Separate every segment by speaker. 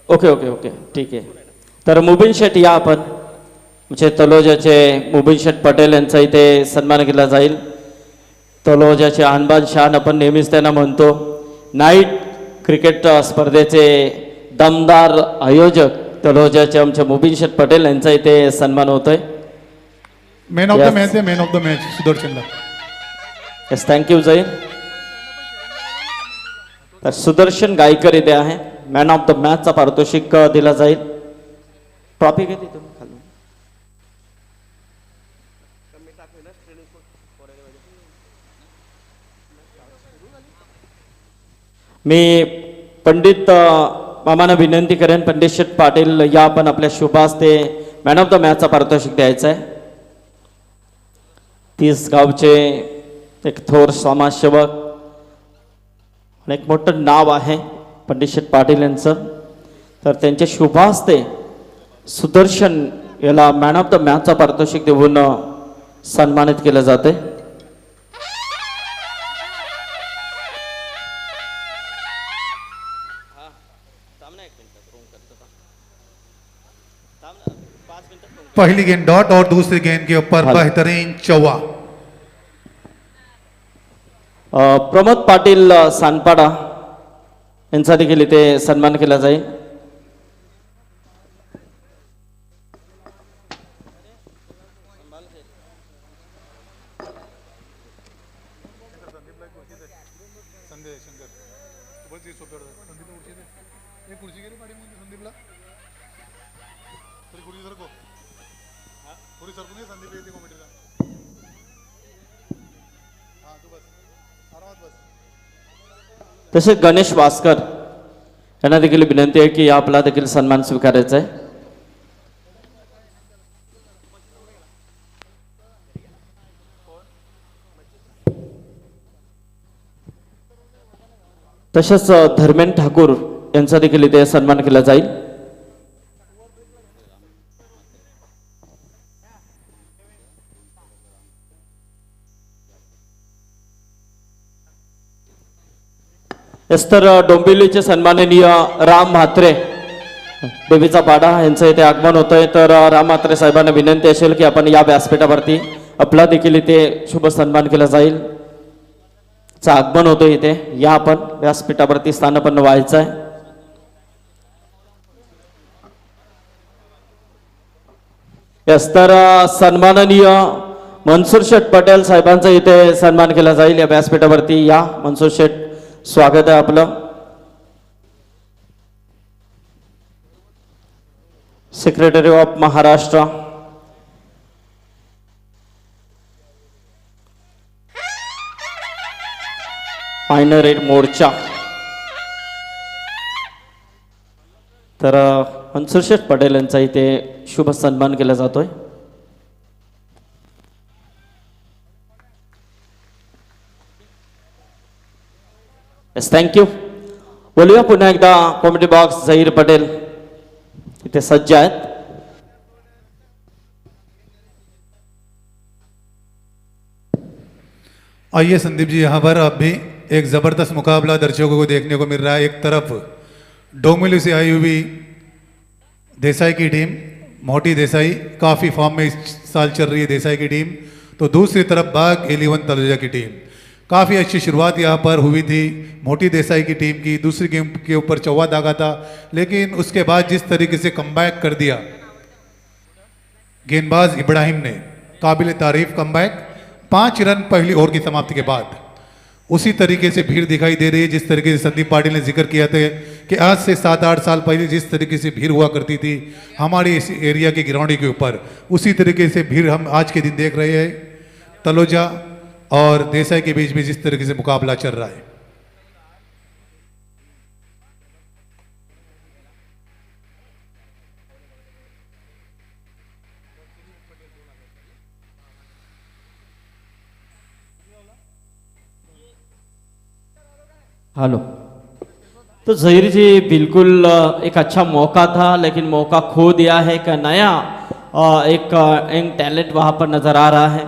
Speaker 1: Okay okay okay ठीक आहे. तर मुबीन शेट या आपण म्हणजे तलोजाचे मुबीन शेट पटेल यांचा इथे सन्मान केला जाईल. तलोजाचे आणबान शान आपण नेहमीच त्यांना म्हणतो. नाईट क्रिकेट स्पर्धेचे दमदार आयोजक तलोजाचे आमचे मुबीन शेट पटेल यांचा इथे सन्मान होतोय.
Speaker 2: Man of the
Speaker 1: Yes.
Speaker 2: Match आहे, मॅन ऑफ द मॅच सुदर्शनला.
Speaker 1: येस थँक्यू जाईल. तर सुदर्शन गायकर इथे आहे. मॅन ऑफ द मॅचचा पारितोषिक दिला जाईल. ट्रॉफी घेते तुम्ही खालून. मी पंडित मामांना विनंती करेन, पंडित शेठ पाटील या आपण आपल्या शुभ हस्ते मॅन ऑफ द मॅचचा पारितोषिक द्यायचा आहे. 30 गावचे एक थोर समाजसेवक आणि एक मोठं नाव आहे पंडित शेठ पाटील यांचं. तर त्यांच्या शुभ हस्ते सुदर्शन याला मॅन ऑफ द मॅचचा पारितोषिक देऊन सन्मानित केलं जाते.
Speaker 2: पहली गेंद डॉट और दूसरी गेंद के ऊपर
Speaker 1: हाँ।
Speaker 2: बेहतरीन चौवा.
Speaker 1: प्रमोद पाटील सानपाडा यांचा देखील इथे सन्मान केला जाईल. तसेच गणेश वास्कर यांना देखील विनंती आहे की आपला देखील सन्मान स्वीकारायचा आहे. तसेच धर्मेंद्र ठाकूर यांचा देखील इथे सन्मान केला जाईल. तर डोंबिवलीचे सन्माननीय राम म्हात्रे देवीचा पाडा यांचं इथे आगमन होतंय. तर राम म्हात्रे साहेबांना विनंती असेल की आपण या व्यासपीठावरती आपला देखील इथे शुभ सन्मान केला जाईल. चा आगमन होतोय इथे, या आपण व्यासपीठावरती स्थानापन्न व्हायचं आहे. यस तर सन्माननीय मनसूर शेठ पटेल साहेबांचा इथे सन्मान केला जाईल या व्यासपीठावरती. या मनसूर शेठ, स्वागत आहे आपलं. सेक्रेटरी ऑफ महाराष्ट्र मायनर मोर्चा. तर मनसूर शेठ पटेल यांचा इथे शुभ सन्मान केला जातोय. Yes thank you. बोलूया पुन्हा एकदा कॉमेडी बॉक्स झहीर पटेल इथे सज्ज आहेत.
Speaker 2: आइए संदीप जी, यहाँ पर अब भी एक जबरदस्त मुकाबला दर्शकों को देखने को मिल रहा है. एक तरफ डोंबिवली से आई हुई देसाई की टीम, मोटी देसाई, काफ़ी फॉर्म में इस साल चल रही है देसाई की टीम. तो दूसरी तरफ बाग 11 तलुजा की टीम. काफ़ी अच्छी शुरुआत यहाँ पर हुई थी मोटी देसाई की टीम की. दूसरी गेम के ऊपर चौवा दागा था, लेकिन उसके बाद जिस तरीके से कमबैक कर दिया गेंदबाज इब्राहिम ने, काबिल तारीफ कमबैक. 5 रन पहली ओवर की समाप्ति के बाद उसी तरीके से भीड़ दिखाई दे रही है जिस तरीके से संदीप पाटिल ने जिक्र किया था कि आज से 7-8 साल पहले जिस तरीके से भीड़ हुआ करती थी हमारे इस एरिया के ग्राउंड के ऊपर, उसी तरीके से भीड़ हम आज के दिन देख रहे हैं. तलोजा और देसाई के बीच में जिस तरीके से मुकाबला चल रहा है.
Speaker 1: हेलो. तो जहीर जी बिल्कुल एक अच्छा मौका था, लेकिन मौका खो दिया है. एक नया एक यंग टैलेंट वहाँ पर नज़र आ रहा है.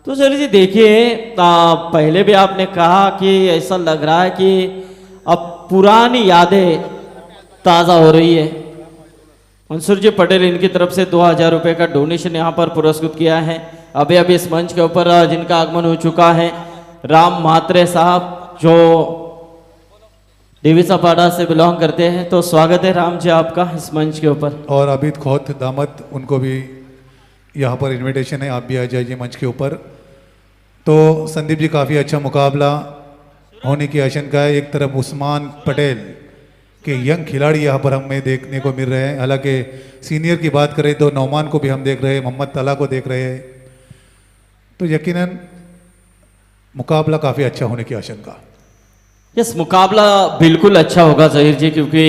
Speaker 1: तो जहीर जी देखिए, पहले भी आपने कहा कि ऐसा लग रहा है कि अब पुरानी यादें ताज़ा हो रही है। मंसूर जी पटेल इनकी तरफ से 2000 रुपये का डोनेशन यहाँ पर पुरस्कृत किया है। अभी अभी इस मंच के ऊपर जिनका आगमन हो चुका है, राम म्हात्रे साहब जो देवीसापाड़ा से बिलोंग करते हैं, तो स्वागत है राम जी आपका इस मंच के ऊपर।
Speaker 2: और अबिद खोत दामद, उनको भी यहाँ पर इनविटेशन है, आप भी आ जाइए मंच के ऊपर। तो संदीप जी काफ़ी अच्छा मुकाबला होने की आशंका है। एक तरफ उस्मान पटेल के यंग खिलाड़ी यहाँ पर हमें देखने को मिल रहे हैं। हालांकि सीनियर की बात करें तो नौमान को भी हम देख रहे हैं, मोहम्मद तला को देख रहे हैं। तो यकीनन मुकाबला काफ़ी अच्छा होने की आशंका।
Speaker 1: यस, मुकाबला बिल्कुल अच्छा होगा जहीर जी, क्योंकि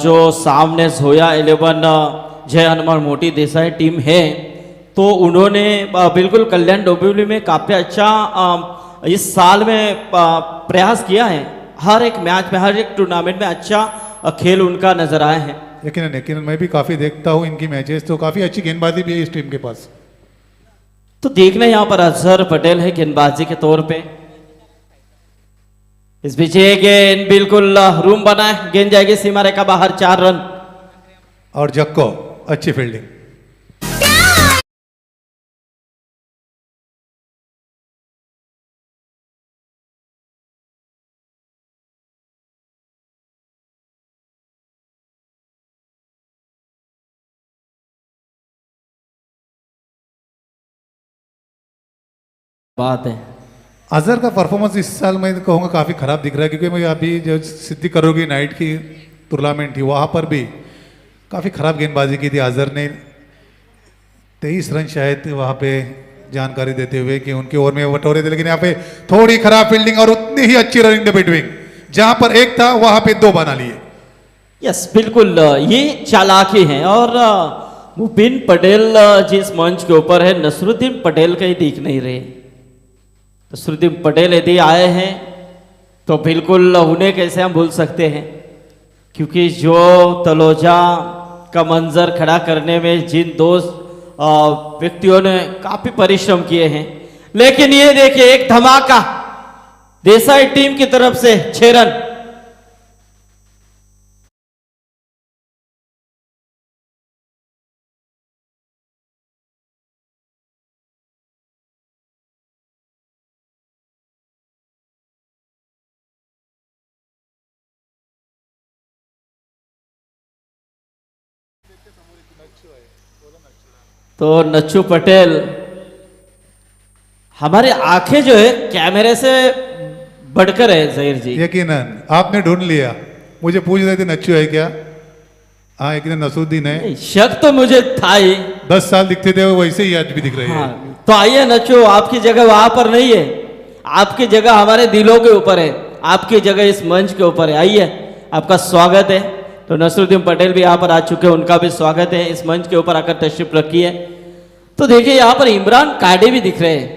Speaker 1: जो सामने जोया 11 जय हनुमान मोटी देसाई टीम है, तो उन्होंने बिल्कुल कल्याण डोंबिवली में काफ़ी अच्छा इस साल में प्रयास किया है। हर एक मैच में, हर एक टूर्नामेंट में अच्छा खेल उनका नजर आया है।
Speaker 2: यकीनन यकीनन मैं भी काफ़ी देखता हूँ इनकी मैचेस, तो काफ़ी अच्छी गेंदबाजी भी है इस टीम के पास।
Speaker 1: तो देखना यहाँ पर अजहर पटेल है गेंदबाजी के तौर पे। इस बीच ये गेंद बिल्कुल रूम बना है, गेंद जाएगी सीमा रेखा बाहर, 4 रन।
Speaker 2: और जक्को अच्छी फील्डिंग।
Speaker 1: बात है।
Speaker 2: अजहर का परफॉर्मेंस इस साल मैं कहूँगा काफ़ी ख़राब दिख रहा है, क्योंकि मैं अभी जो सिद्धि करोगी नाइट की टूर्नामेंट थी वहाँ पर भी काफ़ी ख़राब गेंदबाजी की थी अजहर ने। 23 रन शायद वहाँ पे जानकारी देते हुए कि उनके ओवर में बटोरे थे, लेकिन यहाँ पे थोड़ी खराब फील्डिंग और उतनी ही अच्छी रनिंग द बिटवीन। जहाँ पर एक था वहाँ पे 2 बना लिए।
Speaker 1: यस, बिल्कुल ये चालाकी है। और मुबीन पटेल जिस मंच के ऊपर है, नसरुद्दीन पटेल कहीं दिख नहीं रहे। नसरुद्दीन पटेल यदि आए हैं तो बिल्कुल उन्हें कैसे हम भूल सकते हैं, क्योंकि जो तलोजा का मंजर खड़ा करने में जिन 2 व्यक्तियों ने काफी परिश्रम किए हैं। लेकिन ये देखिए एक धमाका देसाई टीम की तरफ से, 6 रन। तो नच्चू पटेल, हमारी आंखें जो है कैमरे से बढ़कर है जहीर जी।
Speaker 2: यकीनन आपने ढूंढ लिया। मुझे पूछ रहे थे नच्चू है क्या? हाँ, यकीनन नसरुद्दीन है।
Speaker 1: शक तो मुझे था ही।
Speaker 2: 10 साल दिखते थे वो, वैसे ही आज भी दिख रहे हैं।
Speaker 1: हाँ, तो आइए नच्चू, आपकी जगह वहां पर नहीं है, आपकी जगह हमारे दिलों के ऊपर है, आपकी जगह इस मंच के ऊपर है। आइए, आपका स्वागत है। तो नसरुद्दीन पटेल भी यहाँ पर आ चुके हैं, उनका भी स्वागत है। इस मंच के ऊपर आकर तशरीफ रखी है। तो देखिए यहाँ पर इमरान काडे भी दिख रहे हैं,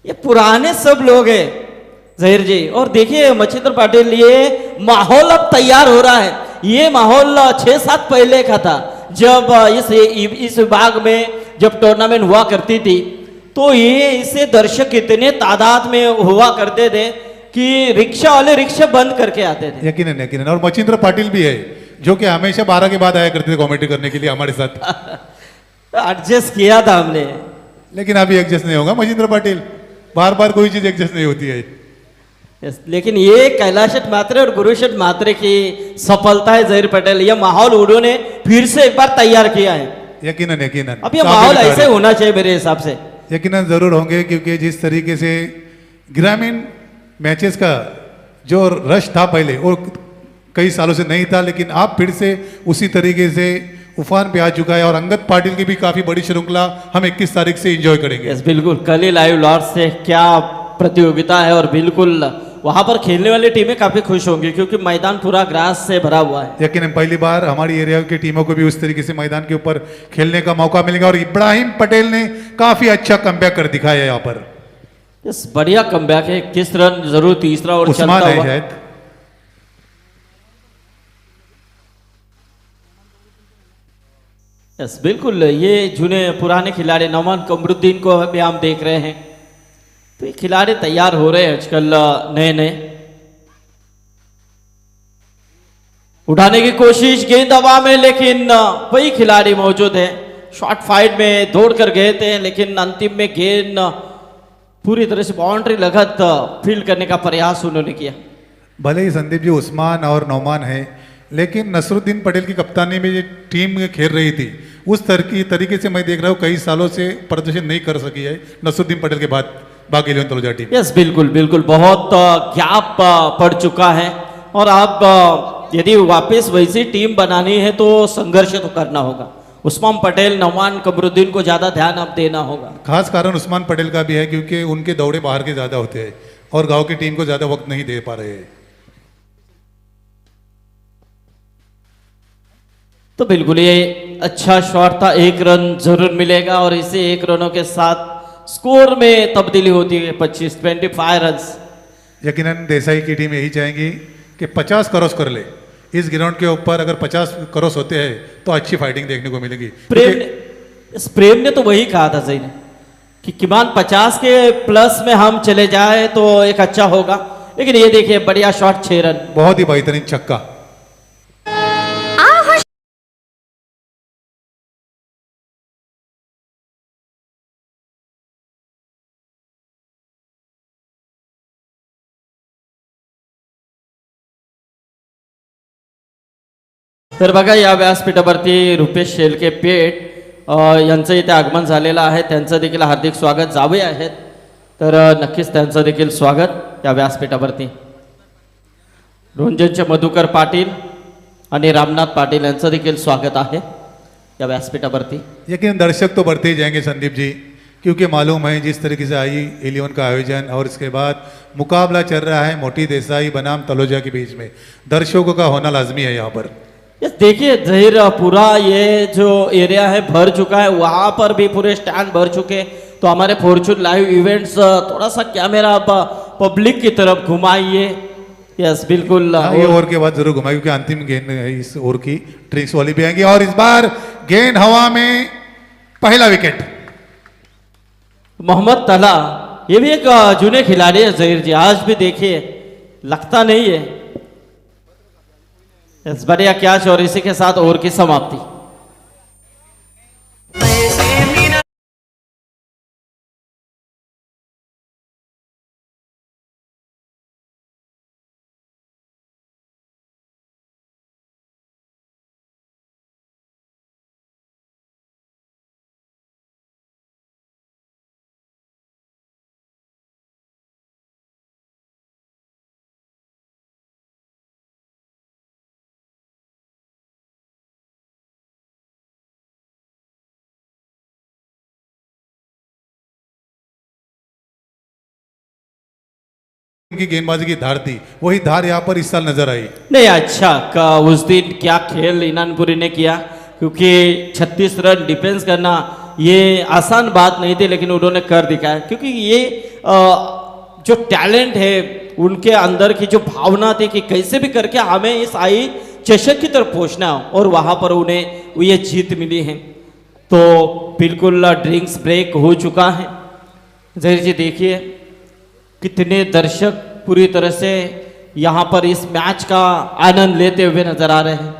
Speaker 1: ये पुराने सब लोग हैं जहीर जी। और देखिए मच्छिंद्र पाटिल, ये माहौल अब तैयार हो रहा है। ये माहौल 6-7 पहले का था, जब इस विभाग में जब टूर्नामेंट हुआ करती थी, तो ये इससे दर्शक इतने तादाद में हुआ करते थे कि रिक्शा वाले रिक्शा बंद करके आते थे।
Speaker 2: यकीनन यकीनन। और मच्छिंद्र पाटिल भी है, जो कि हमेशा 12 के बाद आया करते थे कॉमेंट्री करने के लिए हमारे साथ।
Speaker 1: एडजस्ट किया था हमने,
Speaker 2: लेकिन अभी एडजस्ट नहीं होगा मच्छिंद्र पाटिल, बार बार कोई चीज एडजस्ट नहीं होती है।
Speaker 1: यस, लेकिन ये कैलाशट मात्रे और गुरुशट मात्रे की सफलता है जहीर पटेल। ये माहौल उन्होंने फिर से एक बार तैयार किया है।
Speaker 2: यकीनन यकीनन।
Speaker 1: अब ये माहौल ऐसे होना चाहिए मेरे हिसाब से।
Speaker 2: यकीनन जरूर होंगे, क्योंकि जिस तरीके से ग्रामीण मैचेस का जो रश था पहले, वो कई सालों से नहीं था, लेकिन आप फिर से उसी तरीके से उफान पे आ चुका है। और अंगद पाटिल की भी काफी बड़ी श्रृंखला हम 21 तारीख से एंजॉय करेंगे।
Speaker 1: यस, बिल्कुल। कल ही लाइव लॉर्ड्स से क्या प्रतियोगिता है, और बिल्कुल वहां पर खेलने वाली टीमें काफी खुश होंगी, क्योंकि मैदान पूरा ग्रास से भरा हुआ है।
Speaker 2: यकीनन पहली बार हमारी एरिया की टीमों को भी उस तरीके से मैदान के ऊपर खेलने का मौका मिलेगा। और इब्राहिम पटेल ने काफी अच्छा कमबैक कर दिखाया यहाँ पर।
Speaker 1: यस, बढ़िया कमबैक है। 21 रन जरूर, तीसरा और
Speaker 2: उस्मान
Speaker 1: चलता
Speaker 2: है
Speaker 1: हुआ।
Speaker 2: शायद।
Speaker 1: यस, बिल्कुल। ये जुने पुराने खिलाड़ी नौमान कमरुद्दीन को भी हम देख रहे हैं। तो ये खिलाड़ी तैयार हो रहे हैं आजकल नए नए। उठाने की कोशिश, गेंद हवा में, लेकिन वही खिलाड़ी मौजूद है। शॉर्ट फाइट में दौड़ कर गए थे, लेकिन अंतिम में गेंद पूरी तरह से बाउंड्री लगत फील्ड करने का प्रयास उन्होंने किया।
Speaker 2: भले ही संदीप जी उस्मान और नौमान है, लेकिन नसरुद्दीन पटेल की कप्तानी में ये टीम खेल रही थी, उस तरीके से मैं देख रहा हूँ कई सालों से प्रदर्शन नहीं कर सकी है नसरुद्दीन पटेल के बाद बाकी 11 तलोजा टीम।
Speaker 1: यस, बिल्कुल बिल्कुल, बहुत गैप पड़ चुका है और अब यदि वापस वैसी टीम बनानी है तो संघर्ष तो करना होगा। उस्मान पटेल, नौमान कमरुद्दीन को ज़्यादा ध्यान अब देना होगा।
Speaker 2: खास कारण उस्मान पटेल का भी है क्योंकि उनके दौड़े बाहर के ज़्यादा होते हैं और गांव की टीम को ज़्यादा वक्त नहीं दे पा रहे हैं।
Speaker 1: तो बिल्कुल ये अच्छा शॉट था, 1 रन जरूर मिलेगा और इसे 1 रनों के साथ स्कोर में तब्दीली होती है 25 रन।
Speaker 2: यकीनन देसाई की टीम यही चाहेंगी कि 50 क्रॉस कर ले इस ग्राउंड के ऊपर। अगर 50 क्रॉस होते हैं तो अच्छी फाइटिंग देखने को मिलेगी।
Speaker 1: प्रेम ने तो वही कहा था सही ने कि किमान 50 के प्लस में हम चले जाए तो एक अच्छा होगा, लेकिन ये देखिए बढ़िया शॉट, 6 रन,
Speaker 2: बहुत ही बेहतरीन छक्का।
Speaker 1: तर बघा या व्यासपीठावरती रुपेश शेलके पेठ यांचं इथे आगमन झालेलं आहे, त्यांचं देखील हार्दिक स्वागत। जावे आहेत तर नक्कीच त्यांचं देखील स्वागत या व्यासपीठावरती। रोंजनचे मधुकर पाटील आणि रामनाथ पाटील यांचं देखील स्वागत आहे या व्यासपीठावरती।
Speaker 2: यकीन दर्शक तो बढ़ते ही जाएंगे संदीप जी, क्योंकि मालूम है जिस तरीके से आई 11 का आयोजन और इसके बाद मुकाबला चल रहा है मोटी देसाई बनाम तलोजा के बीच में, दर्शकों का होना लाजमी है यहाँ पर।
Speaker 1: यस, देखिए जहीर पूरा ये जो एरिया है भर चुका है, वहाँ पर भी पूरे स्टैंड भर चुके। तो हमारे फॉर्चून लाइव इवेंट्स थोड़ा सा कैमरा पब्लिक की तरफ घुमाइए। यस बिल्कुल,
Speaker 2: ये ओवर के बाद जरूर घुमाए क्योंकि अंतिम गेंद है इस ओवर की, ट्रिक्स वाली भी आएंगी। और इस बार गेंद हवा में, पहला विकेट।
Speaker 1: मोहम्मद तला ये भी एक जूने खिलाड़ी है जहीर जी, आज भी देखिए लगता नहीं है। यस, बढ़िया कैच और इसी के साथ ओवर की समाप्ति।
Speaker 2: उनकी गेंदबाजी की धार थी, वही धार यहाँ पर इस साल नजर आई।
Speaker 1: नहीं अच्छा उस दिन क्या खेल इनानपुरी ने किया, क्योंकि 36 रन डिफेंस करना ये आसान बात नहीं थी, लेकिन उन्होंने कर दिखाया। क्योंकि ये जो टैलेंट है उनके अंदर की जो भावना थी कि कैसे भी करके हमें इस आई चषक की तरफ पहुंचना, और वहां पर उन्हें ये जीत मिली है। तो बिल्कुल ड्रिंक्स ब्रेक हो चुका है। जहीर जी देखिए कितने दर्शक पूरी तरह से यहाँ पर इस मैच का आनंद लेते हुए नजर आ रहे हैं।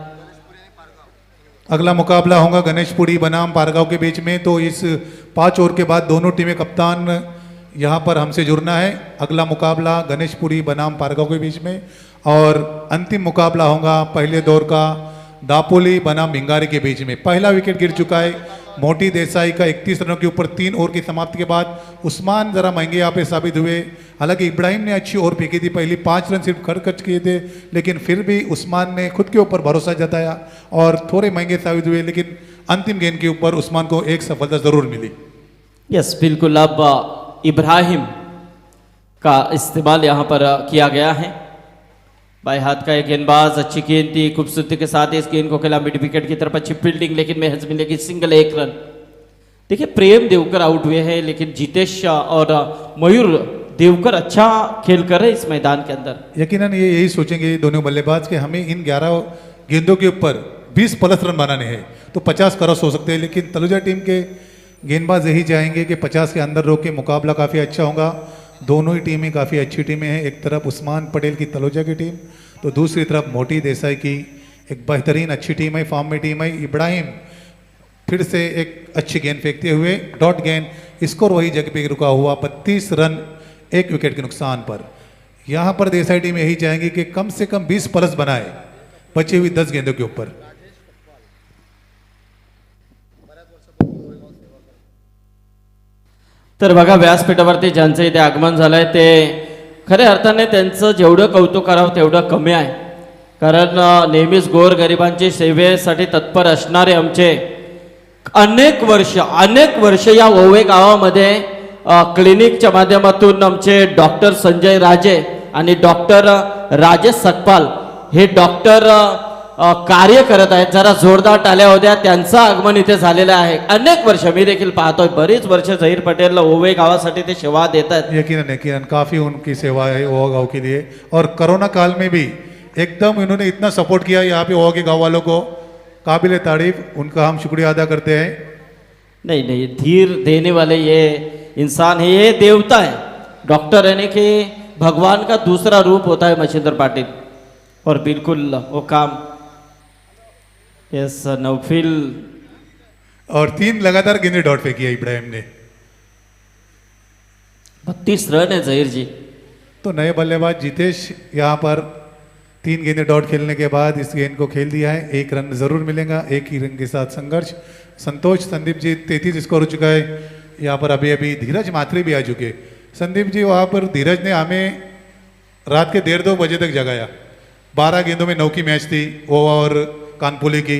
Speaker 2: अगला मुकाबला होगा गणेशपुरी बनाम पारगांव के बीच में। तो इस 5 ओवर के बाद दोनों टीमें कप्तान यहाँ पर हमसे जुड़ना है। अगला मुकाबला गणेशपुरी बनाम पारगांव के बीच में, और अंतिम मुकाबला होगा पहले दौर का दापोली बनाम भिंगारी के बीच में। पहला विकेट गिर चुका है मोटी देसाई का 31 रनों के ऊपर 3 ओवर की समाप्ति के बाद। उस्मान जरा महंगे यहाँ पे साबित हुए, हालांकि इब्राहिम ने अच्छी ओवर फेंकी थी, पहली 5 रन सिर्फ खर्च किए थे, लेकिन फिर भी उस्मान ने खुद के ऊपर भरोसा जताया और थोड़े महंगे साबित हुए, लेकिन अंतिम गेंद के ऊपर उस्मान को एक सफलता जरूर मिली।
Speaker 1: यस बिल्कुल, अब इब्राहिम का इस्तेमाल यहाँ पर किया गया है। बाएं हाथ का एक गेंदबाज, अच्छी गेंद थी, खूबसूरती के साथ इस गेंद को खेला मिड विकेट की तरफ, अच्छी फील्डिंग, लेकिन महज मिलेगी सिंगल, 1 रन। देखिए प्रेम देवकर आउट हुए हैं, लेकिन जितेश और मयूर देवकर अच्छा खेल कर रहे इस मैदान के अंदर।
Speaker 2: यकीनन ये यही सोचेंगे दोनों बल्लेबाज कि हमें इन 11 गेंदों के ऊपर 20 प्लस रन बनाने हैं, तो 50 क्रॉस हो सकते हैं, लेकिन तलुजा टीम के गेंदबाज यही चाहेंगे कि 50 के अंदर रोक के मुकाबला काफ़ी अच्छा होगा। दोनों ही टीमें काफ़ी अच्छी टीमें हैं, एक तरफ उस्मान पटेल की तलोजा की टीम, तो दूसरी तरफ मोटी देसाई की एक बेहतरीन अच्छी टीम है, फॉर्म में टीम है। इब्राहिम फिर से एक अच्छी गेंद फेंकते हुए डॉट गेंद, स्कोर वही जगह पे रुका हुआ 32 रन 1 विकेट के नुकसान पर। यहाँ पर देसाई टीम यही चाहेंगी कि कम से कम 20 प्लस बनाए बची हुई 10 गेंदों के ऊपर।
Speaker 1: तर बघा व्यासपीठावरती ज्यांचं इथे आगमन झालंय ते खऱ्या अर्थाने त्यांचं जेवढं कौतुक करावं तेवढं कमी आहे, कारण नेहमीच गोरगरिबांची सेवेसाठी तत्पर असणारे आमचे अनेक वर्ष या ओवे गावामध्ये क्लिनिकच्या माध्यमातून आमचे डॉक्टर संजय राजे आणि डॉक्टर राजेश सकपाल हे डॉक्टर कार्य करत आहेत. जरा जोरदार टाळ्या होत्या, त्यांचं आगमन इथे झालेलं आहे. अनेक वर्ष मी देखील पाहतोय, बरीच वर्ष झहीर पटेल ओवे गावासाठी ते सेवा देतात.
Speaker 2: यकीनन यकीनन काफ़ी उनकी सेवा है ओवा गाँव के लिए, और कोरोना काल में भी एकदम इन्होंने इतना सपोर्ट किया यहाँ पे ओवा के गाँव वालों को, काबिल तारीफ, उनका हम शुक्रिया अदा करते हैं।
Speaker 1: नहीं, धीर देने वाले ये इंसान है, ये देवता है। डॉक्टर यानी कि भगवान का दूसरा रूप होता है मच्छिंद्र पाटिल, और बिल्कुल वो काम यस नौफिल।
Speaker 2: और 3 लगातार गेंदें डॉट पे किया इब्राहिम ने।
Speaker 1: 32 रन है जहीर जी।
Speaker 2: तो नए बल्लेबाज जितेश यहाँ पर 3 गेंदें डॉट खेलने के बाद इस गेंद को खेल दिया है। 1 रन जरूर मिलेगा, 1 ही रन के साथ संघर्ष। संतोष संदीप जी 33 स्कोर हो चुका है। यहाँ पर अभी धीरज माथुरी भी आ चुके। संदीप जी वहाँ पर धीरज ने हमें रात के 1:30 बजे तक जगाया। 12 गेंदों में 9 की मैच थी वो और कानपुली की।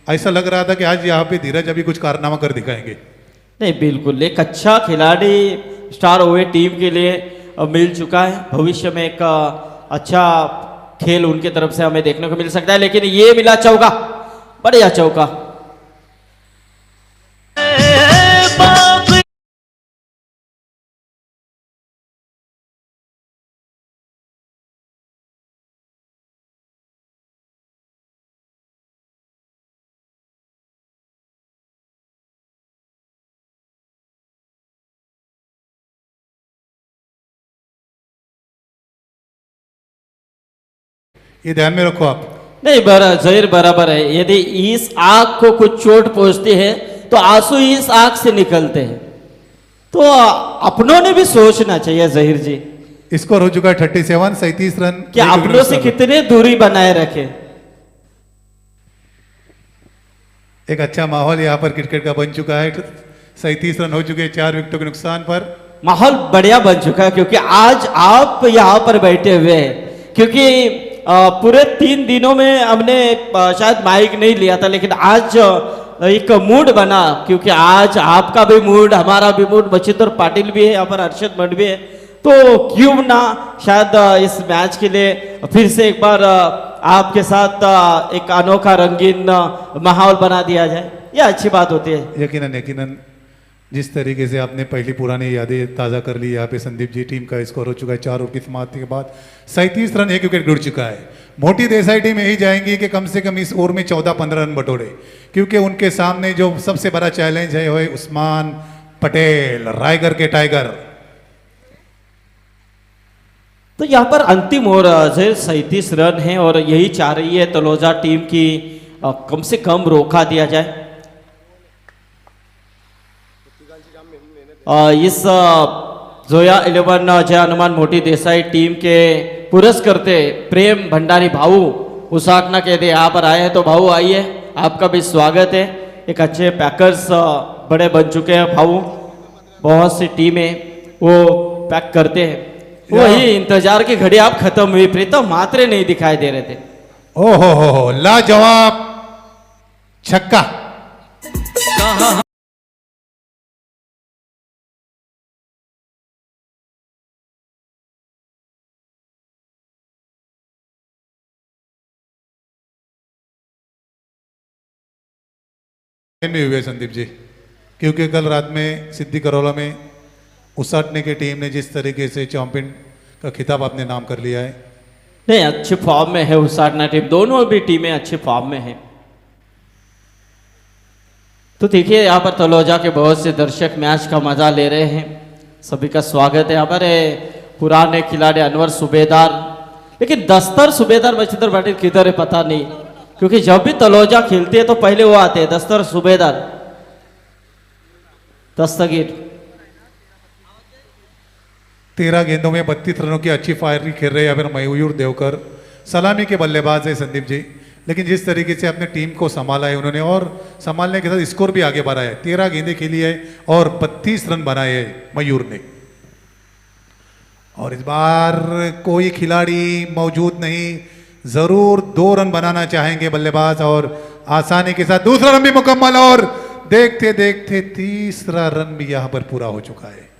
Speaker 2: ऐसा लग रहा था कि आज यहाँ पे धीरज अभी कुछ कारनामा कर दिखाएंगे।
Speaker 1: नहीं, बिल्कुल एक अच्छा खिलाड़ी स्टार ओवे टीम के लिए मिल चुका है। भविष्य में एक अच्छा खेल उनके तरफ से हमें देखने को मिल सकता है, लेकिन ये मिला चौका, बढ़िया चौका।
Speaker 2: ये ध्यान में रखो आप।
Speaker 1: नहीं जहीर बराबर है, यदि इस आग को कुछ चोट पहुंचती है तो आंसू इस आग से निकलते हैं, तो अपनों ने भी सोचना चाहिए जहीर जी।
Speaker 2: स्कोर हो चुका है 37, 37 रन।
Speaker 1: कि अपनों से कितने दूरी बनाए रखे।
Speaker 2: एक अच्छा माहौल यहाँ पर क्रिकेट का बन चुका है। 37 रन हो चुके हैं 4 विकेटों के नुकसान पर।
Speaker 1: माहौल बढ़िया बन चुका है, क्योंकि आज आप यहाँ पर बैठे हुए हैं, क्योंकि पूरे 3 दिनों में हमने शायद माइक नहीं लिया था, लेकिन आज एक मूड बना, क्योंकि आज आपका भी मूड, हमारा भी मूड, मच्छिंद्र पाटिल भी है यहाँ पर, अर्शद मठ भी है, तो क्यों ना शायद इस मैच के लिए फिर से एक बार आपके साथ एक अनोखा रंगीन माहौल बना दिया जाए। यह अच्छी बात होती है।
Speaker 2: यकीनन यकीनन जिस तरीके से आपने पहली पुरानी यादें ताज़ा कर ली। यहाँ पे संदीप जी टीम का स्कोर हो चुका है 4 ओवर की समाप्ति के बाद 37 रन 1 विकेट गिर चुका है। मोटी देसाई टीम यही जाएंगी कि कम से कम इस ओवर में 14-15 रन बटोरे, क्योंकि उनके सामने जो सबसे बड़ा चैलेंज है वो है उस्मान पटेल, रायगढ़ के टाइगर।
Speaker 1: तो यहाँ पर अंतिम ओवर 37 रन है और यही चाह रही है तलोजा टीम की कम से कम रोका दिया जाए। इस जोया 11 जय हनुमान मोटी देसाई टीम के पुरस्कर्ते प्रेम भंडारी भाऊ उसाकना के लिए यहाँ पर आए हैं, तो भाऊ आइए, आपका भी स्वागत है। एक अच्छे पैकर्स बड़े बन चुके हैं भाऊ, बहुत सी टीमें वो पैक करते हैं। वही इंतजार की घड़ी आप खत्म हुई, प्रीतम मात्रे नहीं दिखाई दे रहे थे।
Speaker 2: ओहो हो लाजवाब छक्का। भी हुए संदीप जी, क्योंकि कल रात में सिद्धि करोला में उसाटने की टीम ने जिस तरीके से चैंपियन का खिताब अपने नाम कर लिया है।
Speaker 1: नहीं, अच्छे फॉर्म में है उसाटना टीम, दोनों भी टीमें अच्छे फॉर्म में हैं। तो देखिए यहाँ पर तलोजा के बहुत से दर्शक मैच का मजा ले रहे हैं, सभी का स्वागत है। यहाँ पर पुराने खिलाड़ी अनवर सूबेदार, लेकिन दस्तर सूबेदार मच्छिंद्र पाटिल किधर है पता नहीं, क्योंकि जब भी तलोजा खेलती है तो पहले वो आते हैं दस्तर सूबेदार दस्तगीर।
Speaker 2: 13 गेंदों में 32 रनों की अच्छी फायरिंग खेल रहे हैं अभी मयूर देवकर। सलामी के बल्लेबाज है संदीप जी, लेकिन जिस तरीके से अपने टीम को संभाला है उन्होंने, और संभालने के साथ स्कोर भी आगे बढ़ा है। 13 गेंदें खेली है और 32 रन बनाए हैं मयूर ने। और इस बार कोई खिलाड़ी मौजूद नहीं, जरूर 2 रन बनाना चाहेंगे बल्लेबाज, और आसानी के साथ दूसरा रन भी मुकम्मल, और देखते देखते तीसरा रन भी यहां पर पूरा हो चुका है।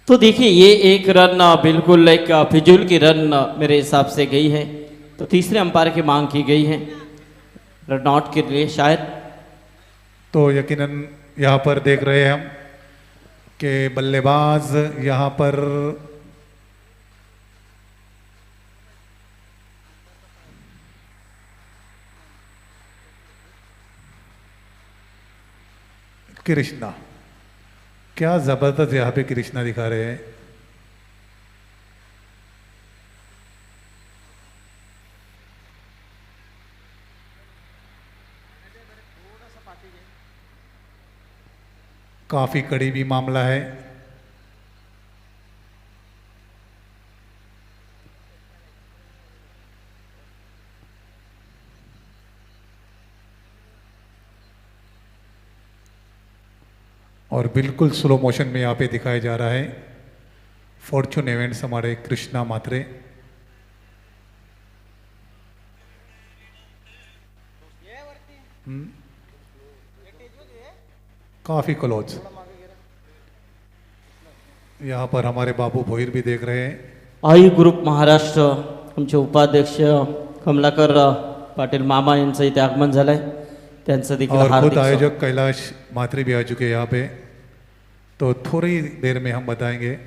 Speaker 1: तो देखिए ये एक रन बिल्कुल एक फिजूल की रन मेरे हिसाब से गई है, तो तीसरे अंपायर की मांग की गई है रन आउट के लिए शायद।
Speaker 2: तो यकीनन यहाँ पर देख रहे हैं हम कि बल्लेबाज यहाँ पर कृष्णा, क्या जबरदस्त यहाँ पे कृष्णा दिखा रहे हैं। काफी करीबी मामला है। और बिल्कुल स्लो मोशन में यहाँ पे दिखाया जा रहा है फॉर्चून इवेंट्स हमारे कृष्णा मात्रे। काफी क्लोज। यहाँ पर हमारे बाबू भोईर भी देख रहे हैं।
Speaker 1: आई ग्रुप महाराष्ट्र आमचे उपाध्यक्ष कमलाकर पाटील मामा यांचं इथे आगमन झालंय, त्यांचं देखील
Speaker 2: और खुद
Speaker 1: हार्दिक
Speaker 2: आयोजक कैलाश मात्रे भी आ चुके हैं यहाँ पे, तो थोड़ी देर में हम बताएंगे।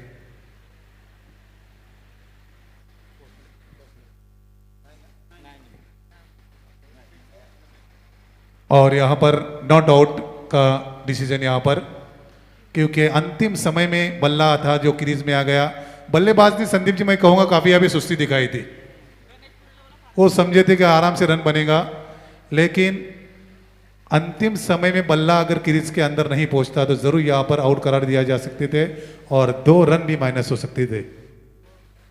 Speaker 2: और यहाँ पर नॉट आउट का डिसीजन यहाँ पर, क्योंकि अंतिम समय में बल्ला था जो क्रीज में आ गया। बल्लेबाज ने संदीप जी मैं कहूँगा काफ़ी अभी सुस्ती दिखाई थी, वो समझे थे कि आराम से रन बनेगा, लेकिन अंतिम समय में बल्ला अगर क्रीज के अंदर नहीं पहुंचता तो जरूर यहाँ पर आउट करार दिया जा सकते थे और 2 रन भी माइनस हो सकते थे।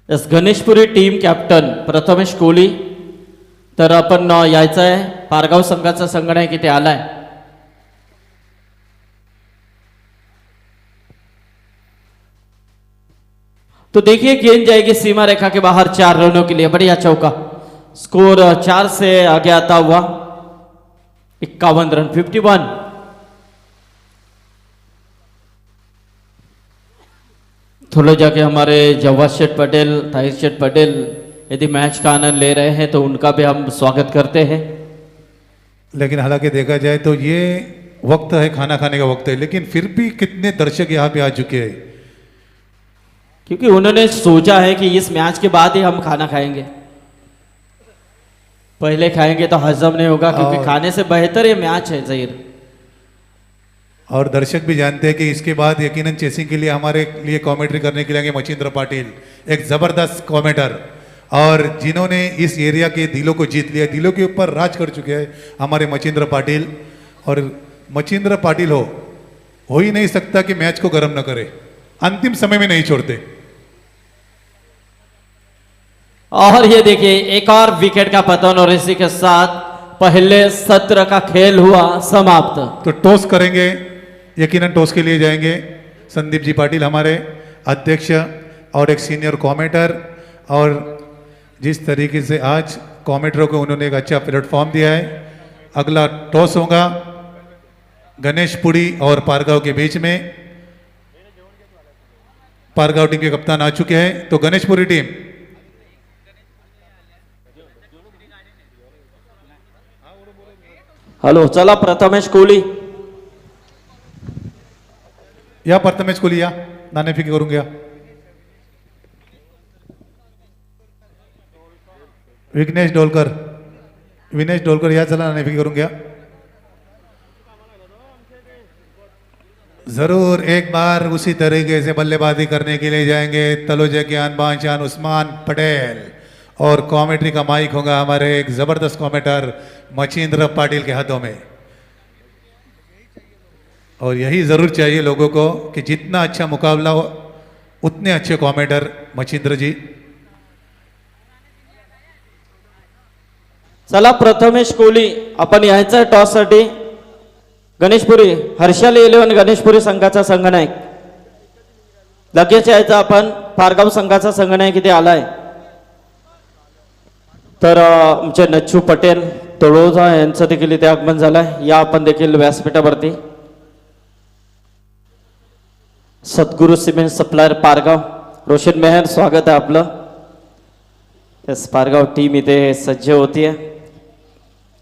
Speaker 1: Yes Ganeshpuri team captain Prathamesh Kohli, तर आपण यायचं आहे पारगाव संघाचा संगणक इथे आलाय। तो देखिए गेंद जाएगी सीमा रेखा के बाहर 4 रनों के लिए, बढ़िया चौका। स्कोर 4 से आगे आता हुआ 51 रन 51। थोड़ा जाके हमारे जवाद शेठ पटेल, ताहिर शेठ पटेल यदि मैच का आनंद ले रहे हैं तो उनका भी हम स्वागत करते हैं।
Speaker 2: लेकिन हालांकि देखा जाए तो ये वक्त है, खाना खाने का वक्त है, लेकिन फिर भी कितने दर्शक यहाँ पे आ चुके हैं,
Speaker 1: क्योंकि उन्होंने सोचा है कि इस मैच के बाद ही हम खाना खाएंगे, पहले खाएंगे तो हजम नहीं होगा, क्योंकि खाने से बेहतर ये मैच है ज़हीर।
Speaker 2: और दर्शक भी जानते हैं कि इसके बाद यकीनन चेसिंग के लिए हमारे लिए कमेंट्री करने के लिए आएंगे मचिंद्र पाटिल, एक जबरदस्त कमेंटर, और जिन्होंने इस एरिया के दिलों को जीत लिया, दिलों के ऊपर राज कर चुके हैं हमारे मचिंद्र पाटिल। और मचिंद्र पाटिल हो ही नहीं सकता कि मैच को गर्म न करे, अंतिम समय में नहीं छोड़ते।
Speaker 1: और ये देखिए एक और विकेट का पतन, और इसी के साथ पहले सत्र का खेल हुआ समाप्त।
Speaker 2: तो टॉस करेंगे, यकीनन टॉस के लिए जाएंगे संदीप जी पाटिल हमारे अध्यक्ष और एक सीनियर कमेंटर, और जिस तरीके से आज कमेंटरों को उन्होंने एक अच्छा प्लेटफॉर्म दिया है। अगला टॉस होगा गणेशपुरी और पारगांव के बीच में। पारगांव टीम के कप्तान आ चुके हैं, तो गणेशपुरी टीम
Speaker 1: हॅलो चला प्रथमेश कोहली
Speaker 2: या प्रथमेश कोहली या नाणेफेकी करून घ्या। विघ्नेश डोलकर या, चला नाणेफेकी करून घ्या। जरूर एक बार उसी तरीके से बल्लेबाजी करने के लिए जाएंगे तलोजा के अनबान शान उस्मान पटेल, और कॉमेंट्री का माइक होगा हमारे एक जबरदस्त कॉमेंटर मचिंद्र पाटिल के हाथों में। और यही जरूर चाहिए लोगों को कि जितना अच्छा मुकाबला हो उतने अच्छे कॉमेंटर मचिंद्र जी।
Speaker 1: चला प्रथमेश कोहली आपण यायचं आहे टॉससाठी. गणेशपुरी हर्षाली 11 गणेशपुरी संघाचा संघनायक. लगेच यायचं आपण. पारगाव संघाचा संघनायक इथे आलाय. तर आमचे नच्छू पटेल तळोजा यांचं देखील इथे आगमन झालंय. या आपण देखील व्यासपीठावरती. सद्गुरु सिमेंट सप्लायर पारगाव रोशन मेहर स्वागत आहे आपलं. यस पारगाव टीम इथे सज्ज होतीये.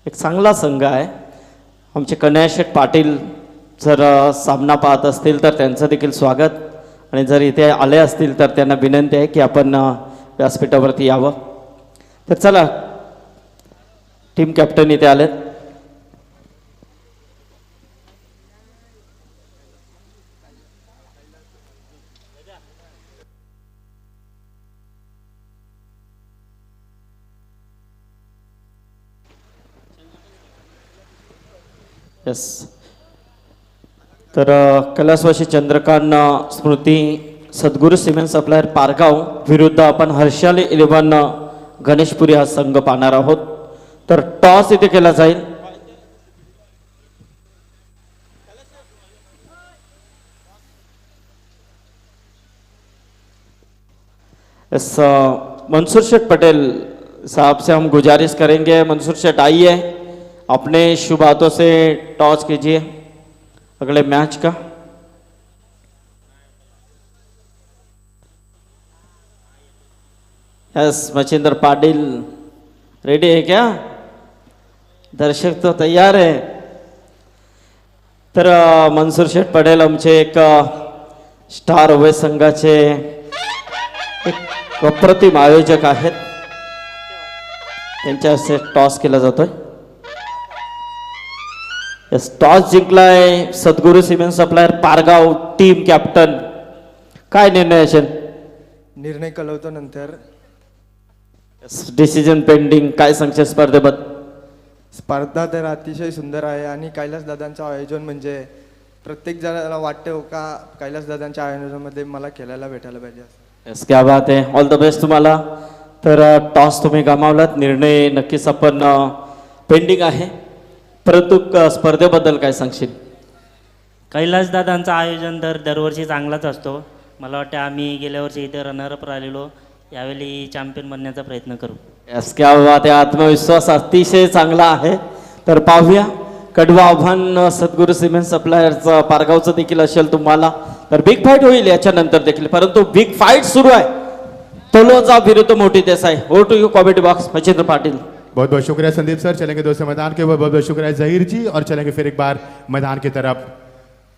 Speaker 1: एक चांगला संघ आहे. आमचे कन्हैया पाटील जर सामना पाहत असतील तर त्यांचं देखील स्वागत. आणि जर इथे आले असतील तर त्यांना विनंती आहे की आपण व्यासपीठावरती यावं. तर चला टीम कॅप्टन इथे आलेत. यस तर कैलासवासी चंद्रकांत स्मृती सद्गुरु सिमेंट सप्लायर पारगाव विरुद्ध आपण हर्षाली 11 गणेशपुरी हा संघ पाहणार आहोत. तर टॉस इथे केला जाईल. यस मंसूर शेठ पटेल साहब से हम गुजारिश करेंगे. मंसूर शेठ आइए, अपने शुभ हाथों से टॉस कीजिए अगले मैच का. यस मचिंद्र पाटिल रेडी है क्या? दर्शक तो तैयार है. तर मनसूर शेठ पटेल आमचे एक स्टार उभय संघाचे एक अप्रतिम आयोजक आहेत. त्यांच्या हस्ते टॉस केला जातोय. यस टॉस जिंकलाय Sadguru cement supplier Pargaon team captain. काय निर्णय असेल?
Speaker 3: निर्णय कळवतो नंतर.
Speaker 1: Decision pending. काय सांगशील स्पर्धेबद्दल?
Speaker 3: स्पर्धा तर अतिशय सुंदर आहे आणि कैलास दादांचं आयोजन म्हणजे प्रत्येक जणाला वाटतं का कैलास दादांच्या आयोजनामध्ये मला खेळायला भेटायला पाहिजे.
Speaker 1: यस क्या बात आहे. ऑल द बेस्ट तुम्हाला. तर टॉस तुम्ही गमावलात. निर्णय नक्कीच आपण पेंडिंग आहे. परंतु स्पर्धेबद्दल काय सांगशील?
Speaker 4: कैलासदादांचं आयोजन दरवर्षी चांगलाच असतो. मला वाटतं आम्ही गेल्या वर्षी इथे रनरअप राहिलेलो. यावेळी चॅम्पियन बनण्याचा प्रयत्न करू.
Speaker 1: यस क्या बात आहे. आत्मविश्वास अतिशय चांगला आहे. तर पाहूया कडवा आव्हान सद्गुरु सिमेंट सप्लायरचं पारगावचं देखील असेल तुम्हाला. तर बिग फाईट होईल याच्यानंतर देखील. परंतु बिग फाईट सुरू आहे. तलोजा विरुद्ध मोठी देसाई. हो टू यू कॉमेडी बॉक्स मचिंद्र पाटिल.
Speaker 5: बहुत बहुत शुक्रिया संदीप सर. चलेंगे दोस्तों मैदान के ऊपर. बहुत बहुत शुक्रिया जहीर जी. और चलेंगे फिर एक बार मैदान की तरफ.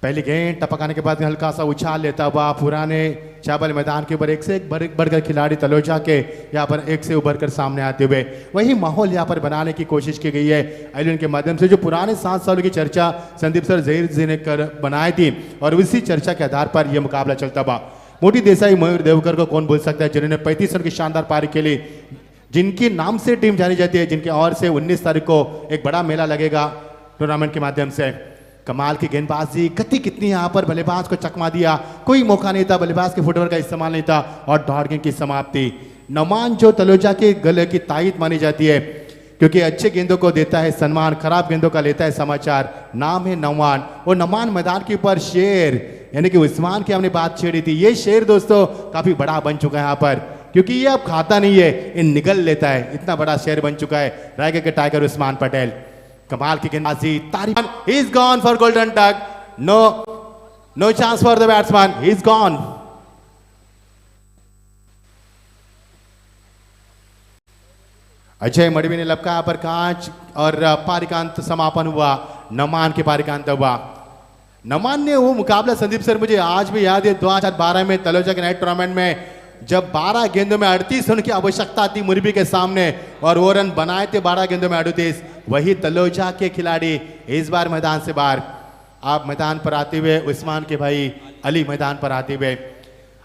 Speaker 5: पहली गेंद टपकाने के बाद हल्का सा उछाल लेता हुआ पुराने चावल मैदान के ऊपर एक से एक बढ़कर खिलाड़ी तलोजा के यहाँ पर एक से उभर कर सामने आते हुए वही माहौल यहाँ पर बनाने की कोशिश की गई है आयोजन के माध्यम से. जो पुराने 7 सालों की चर्चा संदीप सर जहीर जी ने कर बनाई थी और उसी चर्चा के आधार पर यह मुकाबला चलता हुआ. मोटी देसाई मयूर देवकर को कौन भूल सकता है, जिन्होंने 35 रन की शानदार पारी के लिए, जिनके नाम से टीम जानी जाती है, जिनके और से 19 तारीख को एक बड़ा मेला लगेगा टूर्नामेंट के माध्यम से. कमाल की गेंदबाजी, गति कितनी यहाँ पर बल्लेबाज को चकमा दिया. कोई मौका नहीं था, बल्लेबाज के फुटवर्क का इस्तेमाल नहीं था और डॉट गेंद की समाप्ति. नमान जो तलोजा के गले की तायद मानी जाती है क्योंकि अच्छे गेंदों को देता है सम्मान, खराब गेंदों का लेता है समाचार. नाम है नमान. और नमान मैदान के ऊपर शेर यानी कि उस्मान की हमने बात छेड़ी थी. ये शेर दोस्तों काफी बड़ा बन चुका है यहाँ पर क्योंकि ये अब खाता नहीं है, ये निगल लेता है. इतना बड़ा शेर बन चुका है रायगढ़ के टाइगर उस्मान पटेल. कमाल की गेंदबाजी, तारीफ. He is gone for golden duck. No chance for the batsman. He is gone. Ajay Madvi ने लपका पर कांच और पारिकांत समापन हुआ. नमान के पारिकांत हुआ. नमान ने वो मुकाबला संदीप सर मुझे आज भी याद है 2012 में तलोजा के नाइट टूर्नामेंट में जब 12 गेंदों में 38 रन की आवश्यकता थी मुरबी के सामने और वो रन बनाए थे 12 गेंदों में 38. वही तलोजा के खिलाड़ी इस बार मैदान से बाहर. आप मैदान पर आते हुए उस्मान के भाई अली मैदान पर आते हुए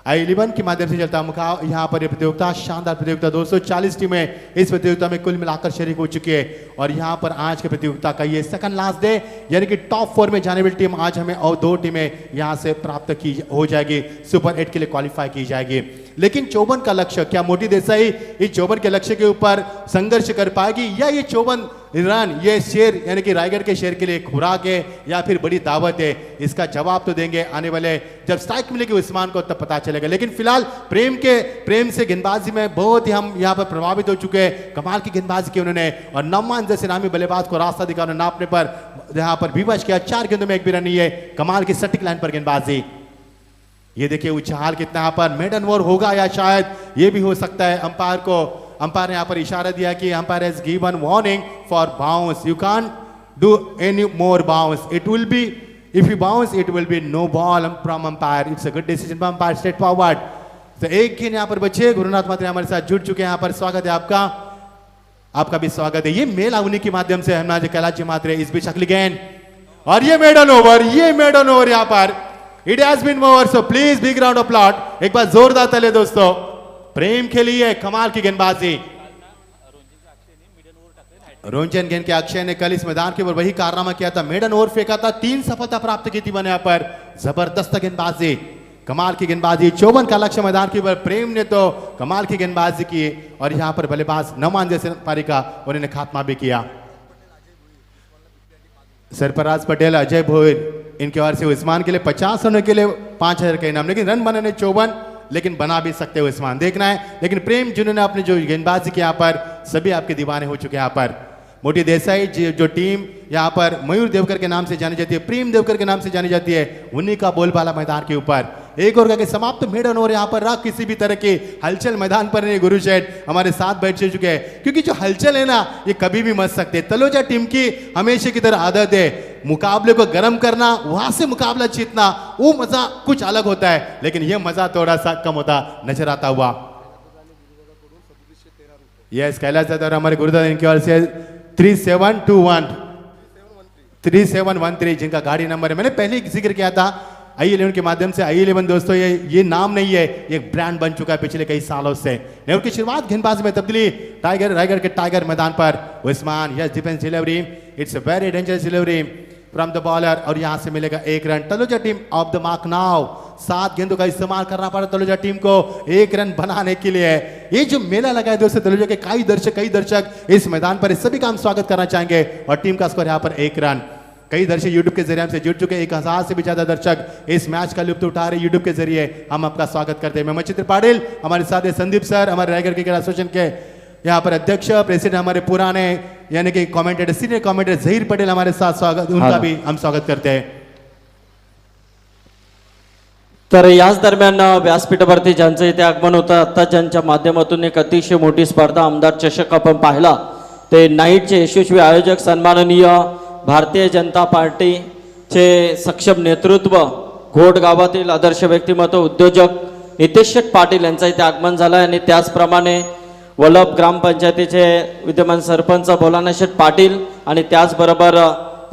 Speaker 5: I11 के माध्यम से चलता मुकाबला यहाँ पर ये प्रतियोगिता शानदार प्रतियोगिता 240 टीमें इस प्रतियोगिता में कुल मिलाकर शरीक हो चुकी है और यहाँ पर आज के प्रतियोगिता का ये सेकंड लास्ट डे यानी कि टॉप 4 में जाने वाली टीम आज हमें और 2 टीमें यहाँ से प्राप्त की हो जाएगी, सुपर 8 के लिए क्वालिफाई की जाएगी। लेकिन 54 का लक्ष्य, क्या मोटी देसाई इस 54 के लक्ष्य के ऊपर संघर्ष कर पाएगी या ये 54 रन ये शेर यानी कि रायगढ़ के शेर के लिए खुराक है या फिर बड़ी दावत है, इसका जवाब तो देंगे आने वाले जब स्ट्राइक मिलेगी उस्मान को तब पता चलेगा। लेकिन फिलहाल प्रेम से गेंदबाजी में बहुत ही हम यहाँ पर प्रभावित हो चुके हैं, कमाल की गेंदबाजी की उन्होंने और नम्मान जैसे नामी बल्लेबाज को रास्ता दिखा उन्होंने नापने पर यहाँ पर विवश किया, 4 गेंदों में 1 भी रन नहीं है, कमाल की सटीक लाइन पर गेंदबाजी। ये देखिए उछाल कितना यहाँ पर मेडन ओवर होगा या शायद ये भी हो सकता है। अंपायर ने यहाँ पर इशारा दिया कि umpire has given warning for bounce, you can't do any more bounce, it will be if you bounce it will be no ball from umpire, it's a good decision from umpire straight forward. तो एक गेंद यहाँ पर बचे, गुरुनाथ मात्रे हमारे साथ जुड़ चुके हैं यहाँ पर, स्वागत है आपका भी स्वागत है। ये मेल अवनी के माध्यम से हम कैलाश जी मात्रे इस बीच अगली गेंद और ये मेडन ओवर यहाँ पर it has been over, so please big round of applause. एक बार जोरदार ताली दोस्तों, प्रेम के लिए कमाल की गेंदबाजी। रोंचन गेंद के अक्षय ने कल इस मैदान के ऊपर वही कारनामा किया था, मेडन ओवर फेंका था, 3 सफलता प्राप्त की थी मैंने यहाँ पर, जबरदस्त गेंदबाजी, कमाल की गेंदबाजी। 54 का लक्ष्य मैदान के ऊपर, प्रेम ने तो कमाल की गेंदबाजी की और यहाँ पर बल्लेबाज नमान जैसे पारी का उन्होंने खात्मा भी किया। सरफराज पटेल, अजय भोईर इनके ओर से उस्मान के लिए 50 रनों के लिए 5000 का इनाम, लेकिन रन बनाने 54 लेकिन बना भी सकते हो उस्मान, देखना है। लेकिन प्रेम जिन्होंने अपने जो गेंदबाजी की यहाँ पर सभी आपके दीवाने हो चुके हैं यहाँ पर। मोटी देसाई जो टीम यहाँ पर मयूर देवकर के नाम से जानी जाती है, प्रेम देवकर के नाम से जानी जाती है, उन्हीं का बोलबाला मैदान के ऊपर। एक ओवर का समाप्त मेडन ओवर यहाँ पर रख, किसी भी तरह की हलचल मैदान पर नहीं। गुरु शेठ हमारे साथ बैठ चुके हैं, क्योंकि जो हलचल है ना ये कभी भी मच सकते। तलोजा टीम की हमेशा की तरह आदत है मुकाबले को गर्म करना, वहां से मुकाबला जीतना, वो मजा कुछ अलग होता है, लेकिन ये मजा थोड़ा सा कम होता नजर आता हुआ। यस, कैलाश दादा और हमारे गुरुदादा इनकी ओर से 3713 जिनका गाड़ी नंबर है, मैंने पहले जिक्र किया था I11 के माध्यम से। I11 दोस्तों ये नाम नहीं है, ये ब्रांड बन चुका है पिछले कई सालों से। नेहरू की शुरुआत गेंदबाजी में तब्दीली, रायगढ़ के टाइगर मैदान पर Usman, yes defence delivery, it's a very dangerous delivery from the bowler और यहां से मिलेगा 1 run. Taloja team of the mark now, 7 गेंदों का इस्तेमाल करना पड़ा तलोजा टीम को 1 रन बनाने के लिए। ये जो मेला लगा है दोस्तों, तलोजा के कई दर्शक इस मैदान पर, इस सभी का हम स्वागत करना चाहेंगे और टीम का स्कोर यहाँ पर 1 रन। कई दर्शक यूट्यूब के जरिए हमसे जुड़ चुके, 1000 से भी ज्यादा दर्शक इस मैच का लुत्फ उठा रहे यूट्यूब के जरिए, हम आपका स्वागत करते हैं। मैं मचित्र पाटिल, हमारे साथ है संदीप सर, हमारे रायगढ़ क्रिकेट एसोसिएशन के यहाँ पर अध्यक्ष प्रेसिडेंट, हमारे पुराने यानी कि commentator senior commentator Zaheer Patel हमारे साथ, स्वागत उनका भी हम स्वागत करते हैं।
Speaker 1: तर याच दरम्यान व्यासपीठावरती ज्यांचं इथे आगमन होतं, आता ज्यांच्या माध्यमातून एक अतिशय मोठी स्पर्धा आमदार चषक आपण पाहिला, ते नाईटचे यशस्वी आयोजक सन्माननीय भारतीय जनता पार्टीचे सक्षम नेतृत्व, घोट गावातील आदर्श व्यक्तिमत्व उद्योजक नितेश शेठ पाटील यांचं इथे आगमन झालं आणि त्याचप्रमाणे वलभ ग्रामपंचायतीचे विद्यमान सरपंच भोलानाथ शेठ पाटील आणि त्याचबरोबर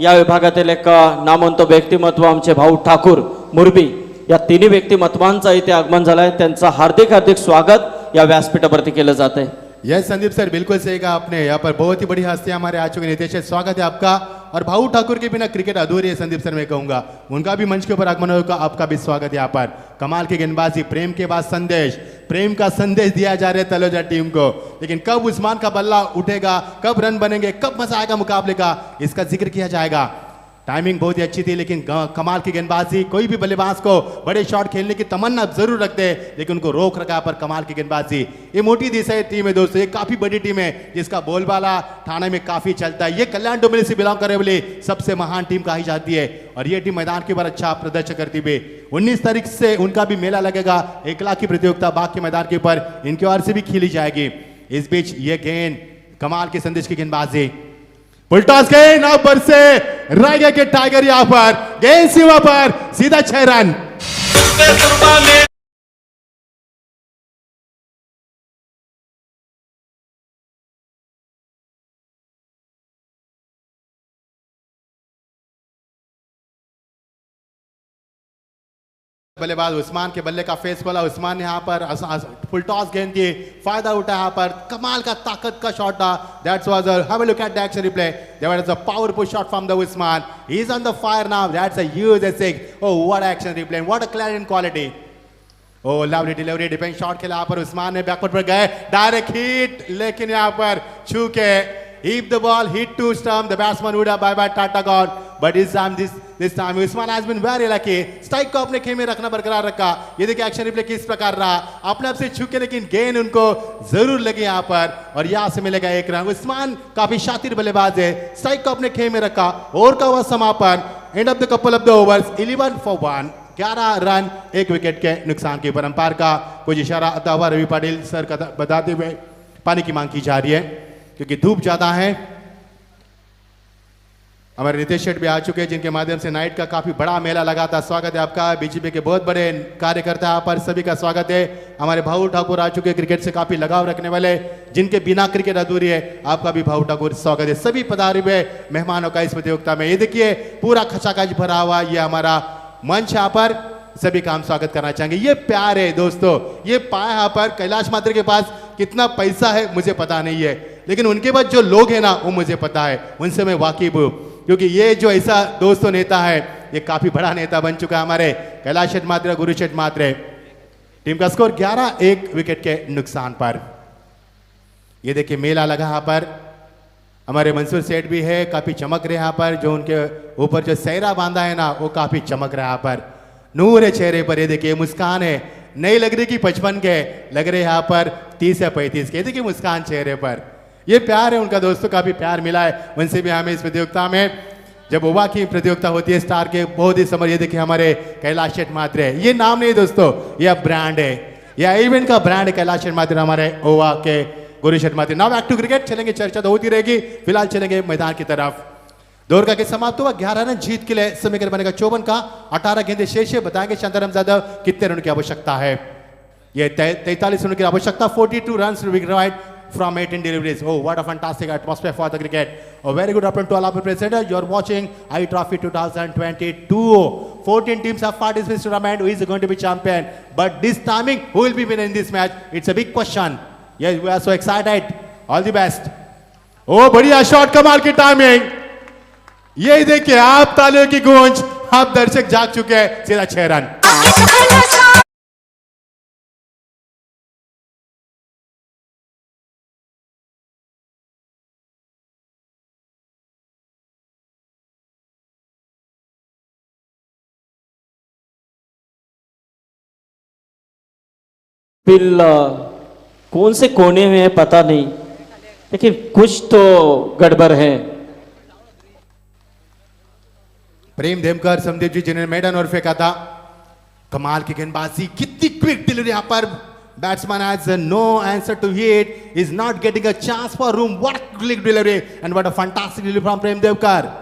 Speaker 1: या विभागातील एक नामवंत व्यक्तिमत्व आमचे भाऊ ठाकूर मुरबी, या तिन्ही व्यक्तिमत्वांचं इथे आगमन झालंय, त्यांचं हार्दिक स्वागत या व्यासपीठावरती केलं जात आहे।
Speaker 5: यस संदीप सर, बिल्कुल सही कहा आपने, यहाँ पर बहुत ही बड़ी हस्तियां हमारे आ चुके हैं। नितेश स्वागत है आपका, और भाऊ ठाकुर के बिना क्रिकेट अधूरी है संदीप सर, मैं कहूंगा उनका भी मंच के ऊपर आगमन होगा, आपका भी स्वागत है यहाँ पर। कमाल की गेंदबाजी, प्रेम के बाद संदेश, प्रेम का संदेश दिया जा रहा है तलोजा टीम को, लेकिन कब उस्मान का बल्ला उठेगा, कब रन बनेंगे, कब मजा आएगा मुकाबले का, इसका जिक्र किया जाएगा। टाइमिंग बहुत ही अच्छी थी, लेकिन कमाल की गेंदबाजी, कोई भी बल्लेबाज को बड़े शॉट खेलने की तमन्ना जरूर रखते हैं, लेकिन उनको रोक रखा पर कमाल की गेंदबाजी। ये मोटी देसाई टीम है दोस्तों, ये काफी बड़ी टीम है जिसका बोलबाला थाने में काफी चलता है। ये कल्याण डोमिनिक से बिलोंग करने वाली सबसे महान टीम कही जाती है, और ये टीम मैदान के ऊपर अच्छा प्रदर्शन करती हुई 19 तारीख से उनका भी मेला लगेगा, 1 लाख की प्रतियोगिता बाग के मैदान के ऊपर इनके ओर से भी खेली जाएगी। इस बीच ये गेंद, कमाल के संदेश की गेंदबाजी, पुलटॉस गेंद ऊपर से रायगढ़ के टाइगर यहां पर गेंद सीमा पर सीधा 6 रन। बल्लेबाज उस्मान के बल्ले का फेस खोला, उस्मान ने यहाँ पर फुल टॉस गेंद की फायदा उठा, यहाँ पर कमाल का ताकत का शॉट था. That was a have a look at the action replay. There was a powerful shot from the Usman. He's on the fire now. That's a huge six. Oh, what action replay! What a clarity quality. Oh, lovely delivery. Defense shot खेला यहाँ पर उस्मान ने backward पर गए, direct hit, लेकिन यहाँ पर छू के if the ball hit to stump, the batsman would have bye-bye Tata gone. But this time Usman has been very lucky. Strike को अपने खेमे रखना बरकरार रखा. ये देखिए एक्शन रिप्ले किस प्रकार रहा, अपने आप से छुके लेकिन गेंद उनको जरूर लगी यहाँ पर, और यहाँ से मिलेगा एक रन. उस्मान काफी शातिर बल्लेबाज है, स्ट्राइक को अपने खेमे रखा. ओवर का हुआ समापन. End of the couple of the overs 11 for 1. 11 run 1 wicket के नुकसान के ऊपर. अंपायर का कुछ इशारा आता हुआ रवि पाटिल सर का बताते हुए पानी की मांग की जा रही है क्योंकि धूप ज्यादा है. हमारे रितेश शेठ भी आ चुके हैं जिनके माध्यम से नाइट का काफी बड़ा मेला लगा था. स्वागत है आपका. बीजेपी के बहुत बड़े कार्यकर्ता यहाँ पर, सभी का स्वागत है. हमारे भाऊ ठाकुर आ चुके हैं, क्रिकेट से काफी लगाव रखने वाले, जिनके बिना क्रिकेट अधूरी है. आपका भी भाऊ ठाकुर स्वागत है. सभी पधारे हुए मेहमानों का इस प्रतियोगिता में. ये देखिए पूरा खचाखच भरा हुआ ये हमारा मंच यहाँ पर, सभी का हम स्वागत करना चाहेंगे. ये प्यार है दोस्तों, ये पाया यहाँ पर. कैलाश मात्र के पास कितना पैसा है मुझे पता नहीं है, लेकिन उनके पास जो लोग हैं ना वो मुझे पता है, उनसे मैं वाकिफ हूँ. क्योंकि ये जो ऐसा दोस्तों नेता है, ये काफी बड़ा नेता बन चुका है हमारे कैलाश शेठ मात्रे, गुरु शेठ मात्रे. टीम का स्कोर 11 1 विकेट के नुकसान पर. ये देखिए मेला लगा यहाँ पर. हमारे मंसूर सेठ भी है, काफी चमक रहे यहाँ पर. जो उनके ऊपर जो सहरा बांधा है ना वो काफी चमक रहा है यहाँ पर. नूर है चेहरे पर. ये देखिए मुस्कान है, नहीं लग रही कि 55 के, लग रहे यहाँ पर 30 या 35 के. देखिए मुस्कान चेहरे पर. ये प्यार है उनका दोस्तों, काफी प्यार मिला है उनसे भी हमें इस प्रतियोगिता में. जब ओवा की प्रतियोगिता होती है स्टार के बहुत ही समर. ये देखिए हमारे कैलाश शेठ मात्रे. ये नाम नहीं दोस्तों, ये ब्रांड है, यह इवेंट का ब्रांड है कैलाश शेठ मात्रे, हमारे ओवा के Guru Sheth Matre. Now back to cricket. चलेंगे, चर्चा तो होती रहेगी. फिलहाल चलेंगे मैदान की तरफ. दौर का समाप्त हुआ. 11 रन जीत के लिए समय बनेगा 54 का. 18 गेंदे शेष है. बताएंगे शांताराम यादव कितने रन की आवश्यकता है. ये 43 रन की आवश्यकता. 42 runs required from 18 deliveries. Oh, what a fantastic atmosphere for the cricket. A very good afternoon to all our presenters. You are watching I Trophy 2022. 14 teams have participated in this tournament. Who is going to be champion? But this timing, who will be winning in this match? It's a big question. Yes, we are so excited. All the best. Oh, बढ़िया shot, कमाल की timing. ये देखिए आप तालियों की गूंज, आप दर्शक जाग चुके हैं. सीधा 6 रन.
Speaker 1: पिल कौन से कोने में है पता नहीं, लेकिन कुछ तो गड़बड़ है.
Speaker 5: प्रेम देमकर समदेव जी जिन्होंने मेडन और फेंका था. कमाल की गेंदबाजी, कितनी क्विक डिलीवरी यहाँ पर. Batsman has no answer to hit, is not getting a chance for room. What a quick delivery and what a fantastic delivery from Prem Devkar.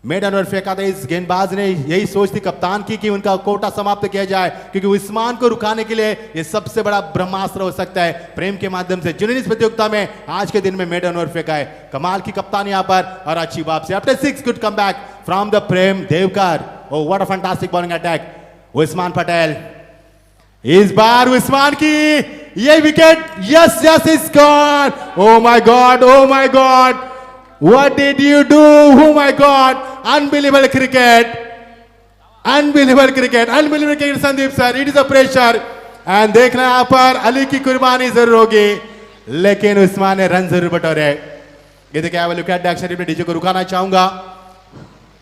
Speaker 5: Maiden और फेंका था. इस गेंदबाज ने यही सोच थी कप्तान की कि उनका कोटा समाप्त किया जाए, क्योंकि उस्मान को रुकाने के लिए ये सबसे बड़ा ब्रह्मास्त्र हो सकता है प्रेम के माध्यम से, जिन्होंने इस प्रतियोगिता में आज के दिन में मेडन और फेंका है. कमाल की कप्तान यहाँ पर और अच्छी वापसी. After 6 good come back from the Prem Devkar. Oh what a fantastic bowling attack. Usman Patel, इस बार उस्मान की ये wicket. Yes yes is gone. Oh my god, oh my god, what did you do? Oh my God, unbelievable cricket, unbelievable cricket, unbelievable cricket. Sandeep sir, it is a pressure. and देखना यहाँ पर अली की कुर्बानी जरूर होगी, लेकिन उस्मान ने रन जरूर बटोरे. ये देखिए I will look at the action replay. DJ को रुकाना चाहूंगा.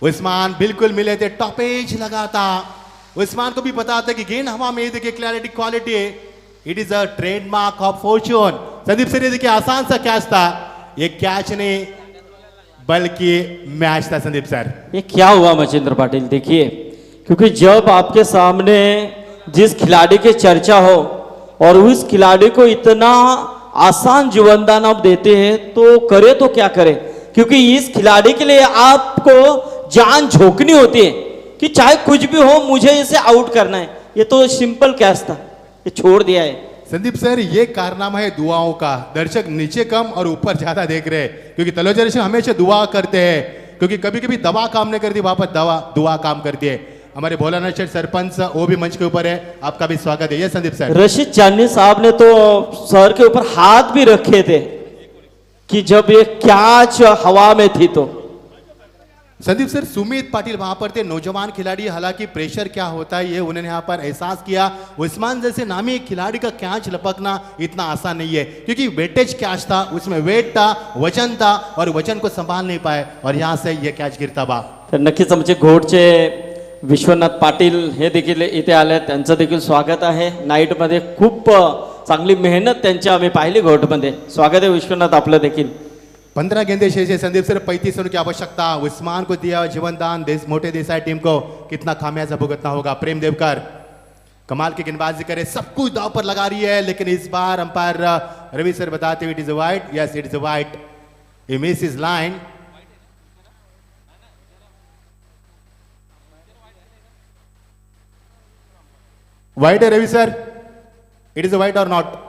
Speaker 5: उस्मान बिल्कुल मिले थे, टॉप एज लगा था. उस्मान को भी पता था कि गेंद हवा में, ये देखिए क्लैरिटी क्वालिटी है. It is a trademark of Fortune. Sandeep sir, ये देखिए आसान सा कैच था. ये कैच नहीं बल्कि मैच था संदीप सर.
Speaker 1: ये क्या हुआ महेंद्र पाटिल, देखिए, क्योंकि जब आपके सामने जिस खिलाड़ी की चर्चा हो और उस खिलाड़ी को इतना आसान जीवनदान आप देते हैं तो करे तो क्या करे, क्योंकि इस खिलाड़ी के लिए आपको जान झोंकनी होती है कि चाहे कुछ भी हो मुझे इसे आउट करना है. ये तो सिंपल कैच था, ये छोड़ दिया है.
Speaker 5: संदीप सर, ये कारनामा है दुआओं का. दर्शक नीचे कम और ऊपर ज्यादा देख रहे हैं, क्योंकि तलोजा दर्शक हमेशा दुआ करते हैं, क्योंकि कभी कभी दवा काम नहीं करती, वहां पर दुआ काम करती है. हमारे भोलानाथ शेठ सरपंच वो भी मंच के ऊपर है, आपका भी स्वागत है। ये संदीप सर।
Speaker 1: रशीद चांदनी साहब ने तो सर के ऊपर हाथ भी रखे थे कि जब ये कैच हवा में थी तो।
Speaker 5: संदीप सर, सुमित पाटिल वहां पर थे, नौजवान खिलाड़ी, हालांकि प्रेशर क्या होता है ये उन्होंने यहाँ पर एहसास किया। उस्मान जैसे नामी खिलाड़ी का कैच लपकना इतना आसान नहीं है, क्योंकि वेटेज कैच था, उसमें वेट था, वजन था, और वजन को संभाल नहीं पाए और यहाँ से ये कैच गिरता बा।
Speaker 1: तर नक्कीच आमचे घोडचे विश्वनाथ पाटील हे देखील इथे आले, त्यांचं देखील स्वागत आहे। नाईटमध्ये खूप चांगली मेहनत त्यांची आम्ही पाहिली घोटमध्ये। स्वागत आहे विश्वनाथ आपलं देखील।
Speaker 5: 15 गेंदे शेष है संदीप सर, 35 रन की आवश्यकता। उस्मान को दिया जीवन दान, मोटे देसाई टीम को कितना खामियाजा भुगतना होगा। प्रेम देवकर कमाल की गेंदबाजी करे, सब कुछ दाव पर लगा रही है, लेकिन इस बार अंपायर रवि सर बताते हुए it is a wide. Yes, it is a wide, he miss his line. Wide है Ravi sir, it is a wide और not?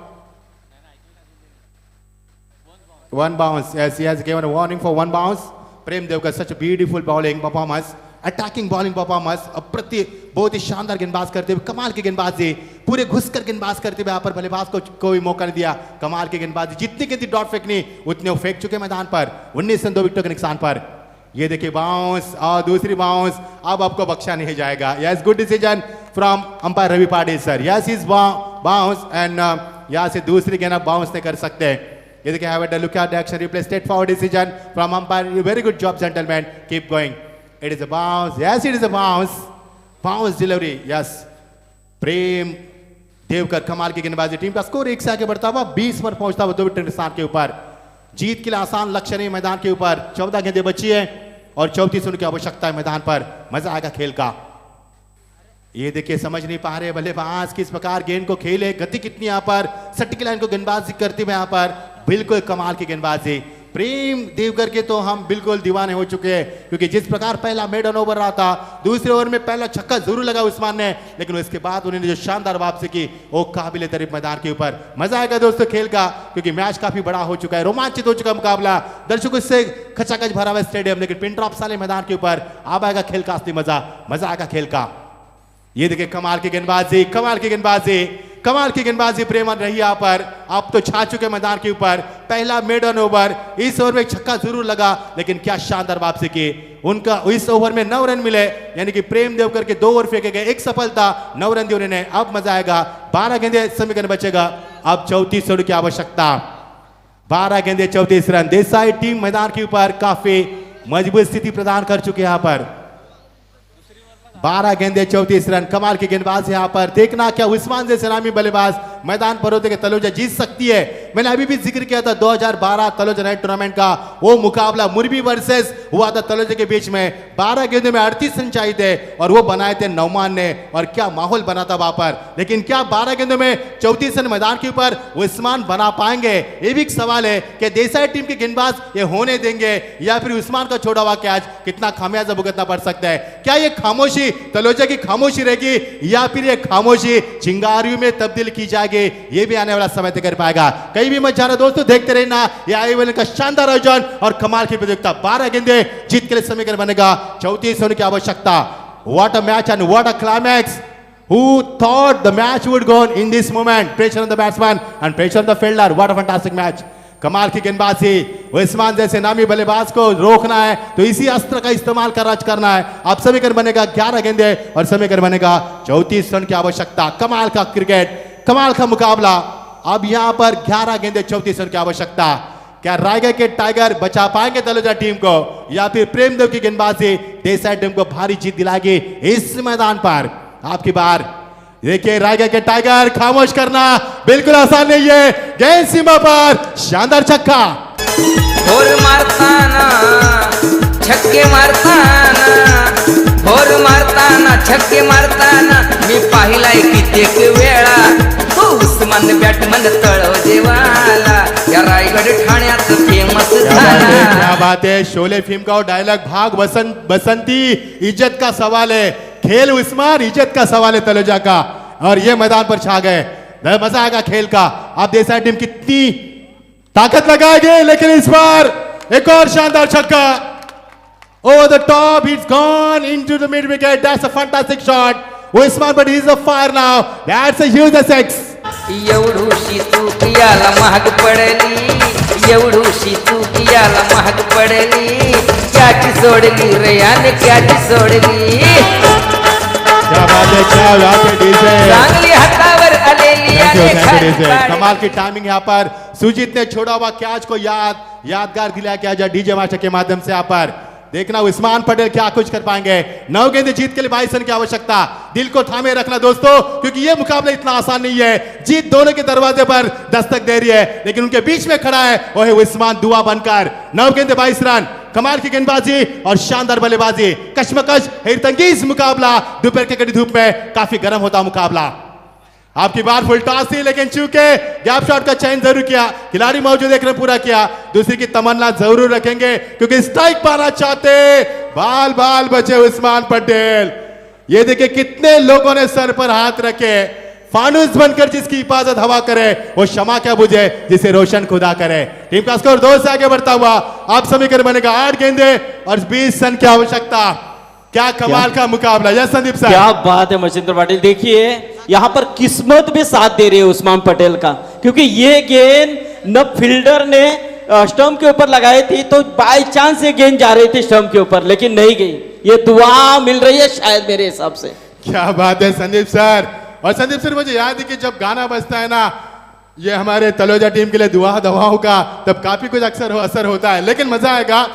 Speaker 5: One bounce. Yes, he has given a warning for one bounce. Prem Devkar, such a beautiful bowling performance, attacking bowling performance. बहुत ही शानदार गेंदबाज करते हुए, कमाल की गेंदबाजी, पूरे घुसकर गेंदबाज करते हुए यहाँ पर बल्लेबाज को कोई मौका नहीं दिया। कमाल की गेंदबाजी, जितनी गेंद डॉट फेंकनी उतने वो फेंक चुके मैदान पर। 19 रन 2 विकेटों के नुकसान पर। ये देखिए बाउंस और दूसरी बाउंस, अब आपको बख्शा नहीं जाएगा। Yes, good decision from umpire Ravi Patil sir. Yes, is bounce and यहाँ से दूसरी गेंद आप बाउंस नहीं कर सकते। ये देखिए, have a look at the action replay, straightforward decision from umpire. Very good job, gentlemen. Keep going. It is a bounce. Yes, it is a bounce. Bounce delivery. Yes. प्रेम देवकर कमाल की गेंदबाजी, टीम का score 1 से आगे बढ़ता हुआ 20 पर पहुंचता हुआ 2 विकेट नुकसान के ऊपर। जीत के लिए आसान लक्ष्य नहीं मैदान के ऊपर। 14 गेंदें बची है और 34 रन की आवश्यकता है मैदान पर। मजा आएगा खेल का। ये देखिए, समझ नहीं पा रहे बल्लेबाज किस प्रकार गेंद को खेले, गति कितनी यहाँ पर, सटीक लाइन को गेंदबाजी करते हुए यहाँ पर बिल्कुल कमाल की गेंदबाजी। प्रेम देवकर के तो हम बिल्कुल दीवाने हो चुके हैं, क्योंकि जिस प्रकार पहला मेडन ओवर रहा था, दूसरे ओवर में पहला छक्का जरूर लगा उस्मान ने, लेकिन उसके बाद उन्होंने जो शानदार वापसी की वो काबिल तारीफ मैदान के ऊपर। मजा आएगा दोस्तों खेल का, क्योंकि मैच काफी बड़ा हो चुका है, रोमांचित हो चुका मुकाबला, दर्शकों से खचाखच भरा हुआ स्टेडियम, लेकिन पिन ड्रॉप साले मैदान के ऊपर। अब आएगा खेल का असली मजा, मजा आएगा खेल का। ये देखिए कमाल की गेंदबाजी, कमाल की गेंदबाजी, कमाल की गेंदबाजी प्रेमन रही यहाँ पर। आप तो छा चुके मैदान के ऊपर। पहला मेडन ओवर, इस ओवर में एक छक्का जरूर लगा, लेकिन क्या शानदार वापसी की उनका। इस ओवर में 9 रन मिले, यानी कि प्रेम देवकर के 2 ओवर फेंके गए, 1 सफलता, 9 रन दिए उन्होंने। अब मजा आएगा। 12 गेंदे समीकरण बचेगा, अब 34 रन की आवश्यकता। 12 गेंदे 34 रन। देसाई टीम मैदान के ऊपर काफी मजबूत स्थिति प्रदान कर चुके यहाँ पर। 12 गेंदे 34 रन। कमाल की गेंदबाज यहाँ पर। देखना क्या उस्मान जैसे नामी बल्लेबाज मैदान पर होते कि तलोजा जीत सकती है। मैंने अभी भी जिक्र किया था 2012 तलोजा नाइट टूर्नामेंट का वो मुकाबला मुरबी वर्सेस हुआ था तलोजा के बीच में। 12 गेंदों में 38 रन चाहिए थे और वो बनाए थे नौमान ने, और क्या माहौल बना था वहां पर। लेकिन क्या 12 गेंदों में 34 रन मैदान के ऊपर उस्मान बना पाएंगे? ये भी एक सवाल है कि देसाई टीम के गेंदबाज ये होने देंगे, या फिर उस्मान का छोड़ा हुआ कैच कितना खामियाजा भुगतना पड़ सकता है। क्या ये खामोशी तलोजा की खामोशी रहेगी, या फिर ये खामोशी चिंगारियों में तब्दील की जाएगी? ये भी आने वाला समय तय कर पाएगा। कहीं भी मत जाना दोस्तों, देखते रहना ये आईपीएल का शानदार आयोजन और कमाल की प्रतियोगिता। 12 गेंदे जीत के लिए समीकरण बनेगा, 34 रन की आवश्यकता। What a match and what a climax. Who thought the match would go on in this moment? Pressure on the batsman and pressure on the fielder. What a fantastic match. कमाल की गेंदबाजी। उस्मान जैसे नामी बल्लेबाज को रोकना है तो इसी अस्त्र का इस्तेमाल करना है। अब समीकरण बनेगा 11 गेंदे और समीकरण बनेगा 34 रन की आवश्यकता। कमाल का क्रिकेट, कमाल का मुकाबला। अब यहां पर 11 गेंदे 34 रन की आवश्यकता। क्या रायगढ़ के टाइगर बचा पाएंगे तलोजा टीम को, या फिर प्रेमदेव की गेंदबाजी देसाई टीम को भारी जीत दिलाएगी इस मैदान पर? आपकी बार। देखिए रायगढ़ के टाइगर खामोश करना बिल्कुल आसान नहीं है। गेंद सीमा पर, शानदार छक्का।
Speaker 6: भोर मारताना छक्के मारताना, भोर मारताना छक्के मारताना मी पाहिलाय कित्येक वेळा तो उस्मान बॅटमन तळोजेवाला या रायगड ठाण्यात फेमस झाला।
Speaker 5: क्या बात है। शोले फिल्म का डायलॉग भाग बसंती इज्जत का सवाल है। खेल उस्मान, इज्जत का सवाल है तलोजा का, और ये मैदान पर छा गए। मजा आएगा खेल का। अब देसाई टीम कितनी ताकत लगाएगी, लेकिन इस बार एक और शानदार छक्का। Over the top, he's gone into the mid wicket. That's a fantastic shot. Usman, but he's a fire now. That's a huge six.
Speaker 6: एवढूशी चूक याला महाग पडली, एवढूशी चूक याला महाग पडली, त्याची सोडली रे आणि त्याची सोडली,
Speaker 5: क्या बात है, क्या बात है डीजे.
Speaker 6: चांगली हातावर आलेली
Speaker 5: Thank you,
Speaker 6: आणि
Speaker 5: thank you,
Speaker 6: खाली
Speaker 5: डीजे.
Speaker 6: पाडली.
Speaker 5: कमाल की टाइमिंग यहाँ पर सुजीत ने छोड़ा हुआ कैच को यादगार दिलाया गया जो डीजे मास्टर के माध्यम से यहाँ पर देखना उस्मान पटेल क्या कुछ कर पाएंगे. 9 गेंद जीत के लिए 22 रन की आवश्यकता. दिल को थामे रखना दोस्तों, क्योंकि ये मुकाबला इतना आसान नहीं है. जीत दोनों के दरवाजे पर दस्तक दे रही है, लेकिन उनके बीच में खड़ा है वो है उस्मान दुआ बनकर. 9 गेंद 22 रन. कमाल की गेंदबाजी और शानदार बल्लेबाजी. कश्मकश हैरतंगेज मुकाबला. दोपहर के कड़ी धूप में काफी गर्म होता मुकाबला. आपकी बार फुल टॉस थी, लेकिन चूंकि गैप शॉट का चयन जरूर किया, खिलाड़ी मौजूद एक रन पूरा किया. दूसरी की तमन्ना जरूर रखेंगे क्योंकि स्ट्राइक पाना चाहते. बाल बाल बचे उस्मान पटेल. ये देखिए कितने लोगों ने सर पर हाथ रखे. फानुस बनकर जिसकी हिफाजत हवा करे वो क्षमा क्या बुझे जिसे रोशन खुदा करे. टीम का स्कोर 2 से आगे बढ़ता हुआ आप समीकरण बनेगा 8 गेंदे और 20 रन की आवश्यकता. क्या कमाल का मुकाबला. Yes Sandeep sir.
Speaker 1: क्या बात है मचिंद्र पाटिल. देखिए यहाँ पर किस्मत भी साथ दे रही है उस्मान पटेल का, क्योंकि ये गेंद न फील्डर ने स्टंप के ऊपर लगाई थी, तो बाय चांस ये गेंद जा रही थी स्टंप के ऊपर, लेकिन नहीं गई. ये दुआ मिल रही है शायद मेरे हिसाब से.
Speaker 5: क्या बात है संदीप सर. और संदीप सर मुझे याद है कि जब गाना बजता है ना ये हमारे तलोजा टीम के लिए दुआ दवाओं का, तब काफी कुछ अक्सर असर होता है. लेकिन मजा आएगा.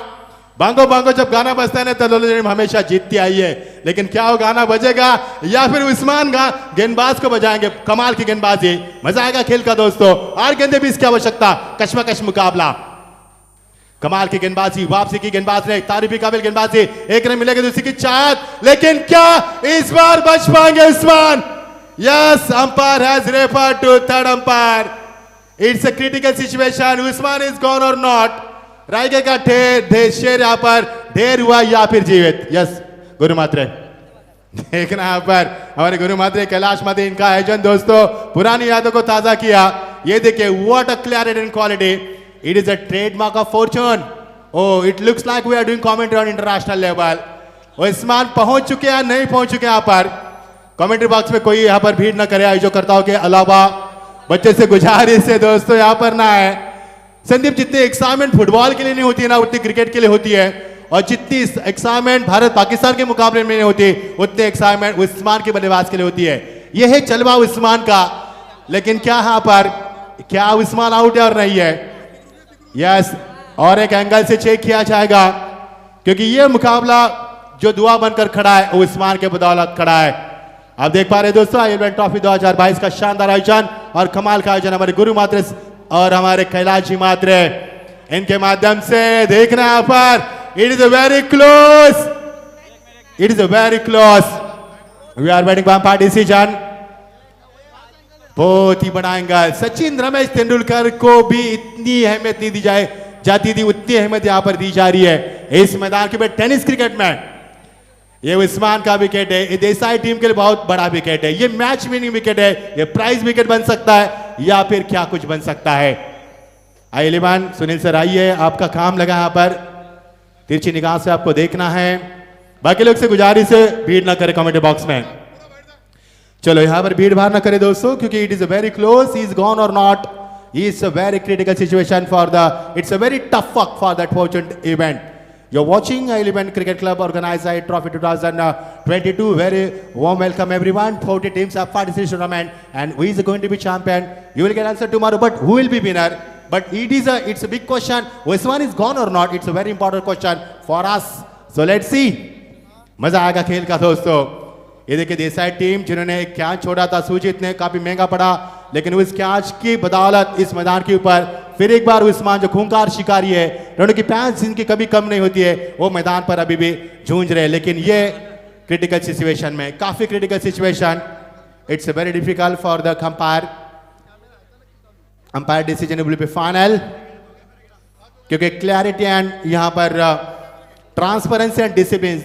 Speaker 5: बांगो बांगो जब गाना बजता है ना तलोजा टीम हमेशा जीतती आई है. लेकिन क्या वो गाना बजेगा या फिर उस्मान गेंदबाज को बजाएंगे. कमाल की गेंदबाजी. मजा आएगा खेल का दोस्तों. 8 गेंदे भी इसकी आवश्यकता. कश्मकश मुकाबला. कमाल की गेंदबाजी. वापसी की गेंदबाज ने तारीफी काबिल गेंदबाजी. एक रन मिलेगा दूसरी की चाहत, लेकिन क्या इस बार बच पाएंगे Usman. Yes, umpire has referred to third umpire. It's a critical situation. Usman is gone और नॉट. रायगे का शेर यहाँ पर ढेर हुआ या फिर जीवित. यस गुरु मात्रे. देखना यहाँ पर हमारे गुरु मात्रे कैलाश माते इनका आयोजन दोस्तों पुरानी यादों को ताजा किया. ये देखिए what a clarity and quality. It is a trademark of fortune. Oh it looks like we are doing commentary on international level. Usman पहुंच चुके हैं नहीं पहुंच चुके यहाँ पर. कमेंट्री बॉक्स में कोई यहाँ पर भीड़ न करे आयोजकर्ताओं के अलावा. बच्चे से गुजारिश है दोस्तों यहाँ पर ना है. संदीप जितनी एक्साइटमेंट फुटबॉल के लिए नहीं होती है ना उतनी क्रिकेट के लिए होती है. और जितनी एक्साइटमेंट भारत पाकिस्तान के मुकाबले में नहीं होती उतनी एक्साइटमेंट उस्मान के बल्लेबाज के लिए होती है. यह है चलवा उस्मान का. लेकिन क्या यहाँ पर क्या उस्मान आउट है और नहीं है. यस, और एक एंगल से चेक किया जाएगा क्योंकि यह मुकाबला जो दुआ बनकर खड़ा है वो उस्मान के बदौलत खड़ा है. आप देख पा रहे दोस्तों आईएलबी ट्रॉफी 2022 का शानदार आयोजन और कमाल का आयोजन हमारे गुरु मात्रे और हमारे कैलाश जी मात्रे इनके माध्यम से. देखना यहाँ पर it is a very close. It is a very close. We are waiting for decision. बहुत ही बड़ा एंगल. सचिन रमेश तेंदुलकर को भी इतनी अहमियत नहीं दी जाती थी उतनी अहमियत यहाँ पर दी जा रही है इस मैदान के. टेनिस क्रिकेट में ये उस्मान का विकेट है. ये देसाई टीम के लिए बहुत बड़ा विकेट है. ये मैच विनिंग विकेट है. ये प्राइज विकेट बन सकता है या फिर क्या कुछ बन सकता है. आइलिमान सुनील सर आइए, आपका काम लगा यहाँ पर. तिरछी निगाह से आपको देखना है. बाकी लोग से गुजारिश है भीड़ ना करे कमेंट बॉक्स में. चलो यहाँ पर भीड़ भाड़ ना करे दोस्तों क्योंकि it is a very close. He is gone और not. He is a very critical situation for the it's a very tough work for that fortunate event. You're watching Eleven Cricket Club organized Trophy 2022. Very warm welcome everyone. 40 teams have participated in the tournament and who is going to be champion? You will get answer tomorrow. But who will be winner? But it's a big question. Usman is gone or not? It's a very important question for us. So let's see. मजा आएगा खेल का दोस्तों. ये देखिए Desai team जिन्होंने एक catch छोड़ा था सुजीत ने, काफी महंगा पड़ा, लेकिन उस कैच की बदौलत इस मैदान के ऊपर फिर एक बार उस्मान जो खूंखार शिकारी है, दोनों की पैंस इनकी कभी कम नहीं होती है, वो मैदान पर अभी भी जूझ रहे हैं. लेकिन ये क्रिटिकल सिचुएशन में काफी critical situation. It's very difficult for the umpire decision will be final क्योंकि क्लैरिटी एंड यहाँ पर transparency and discipline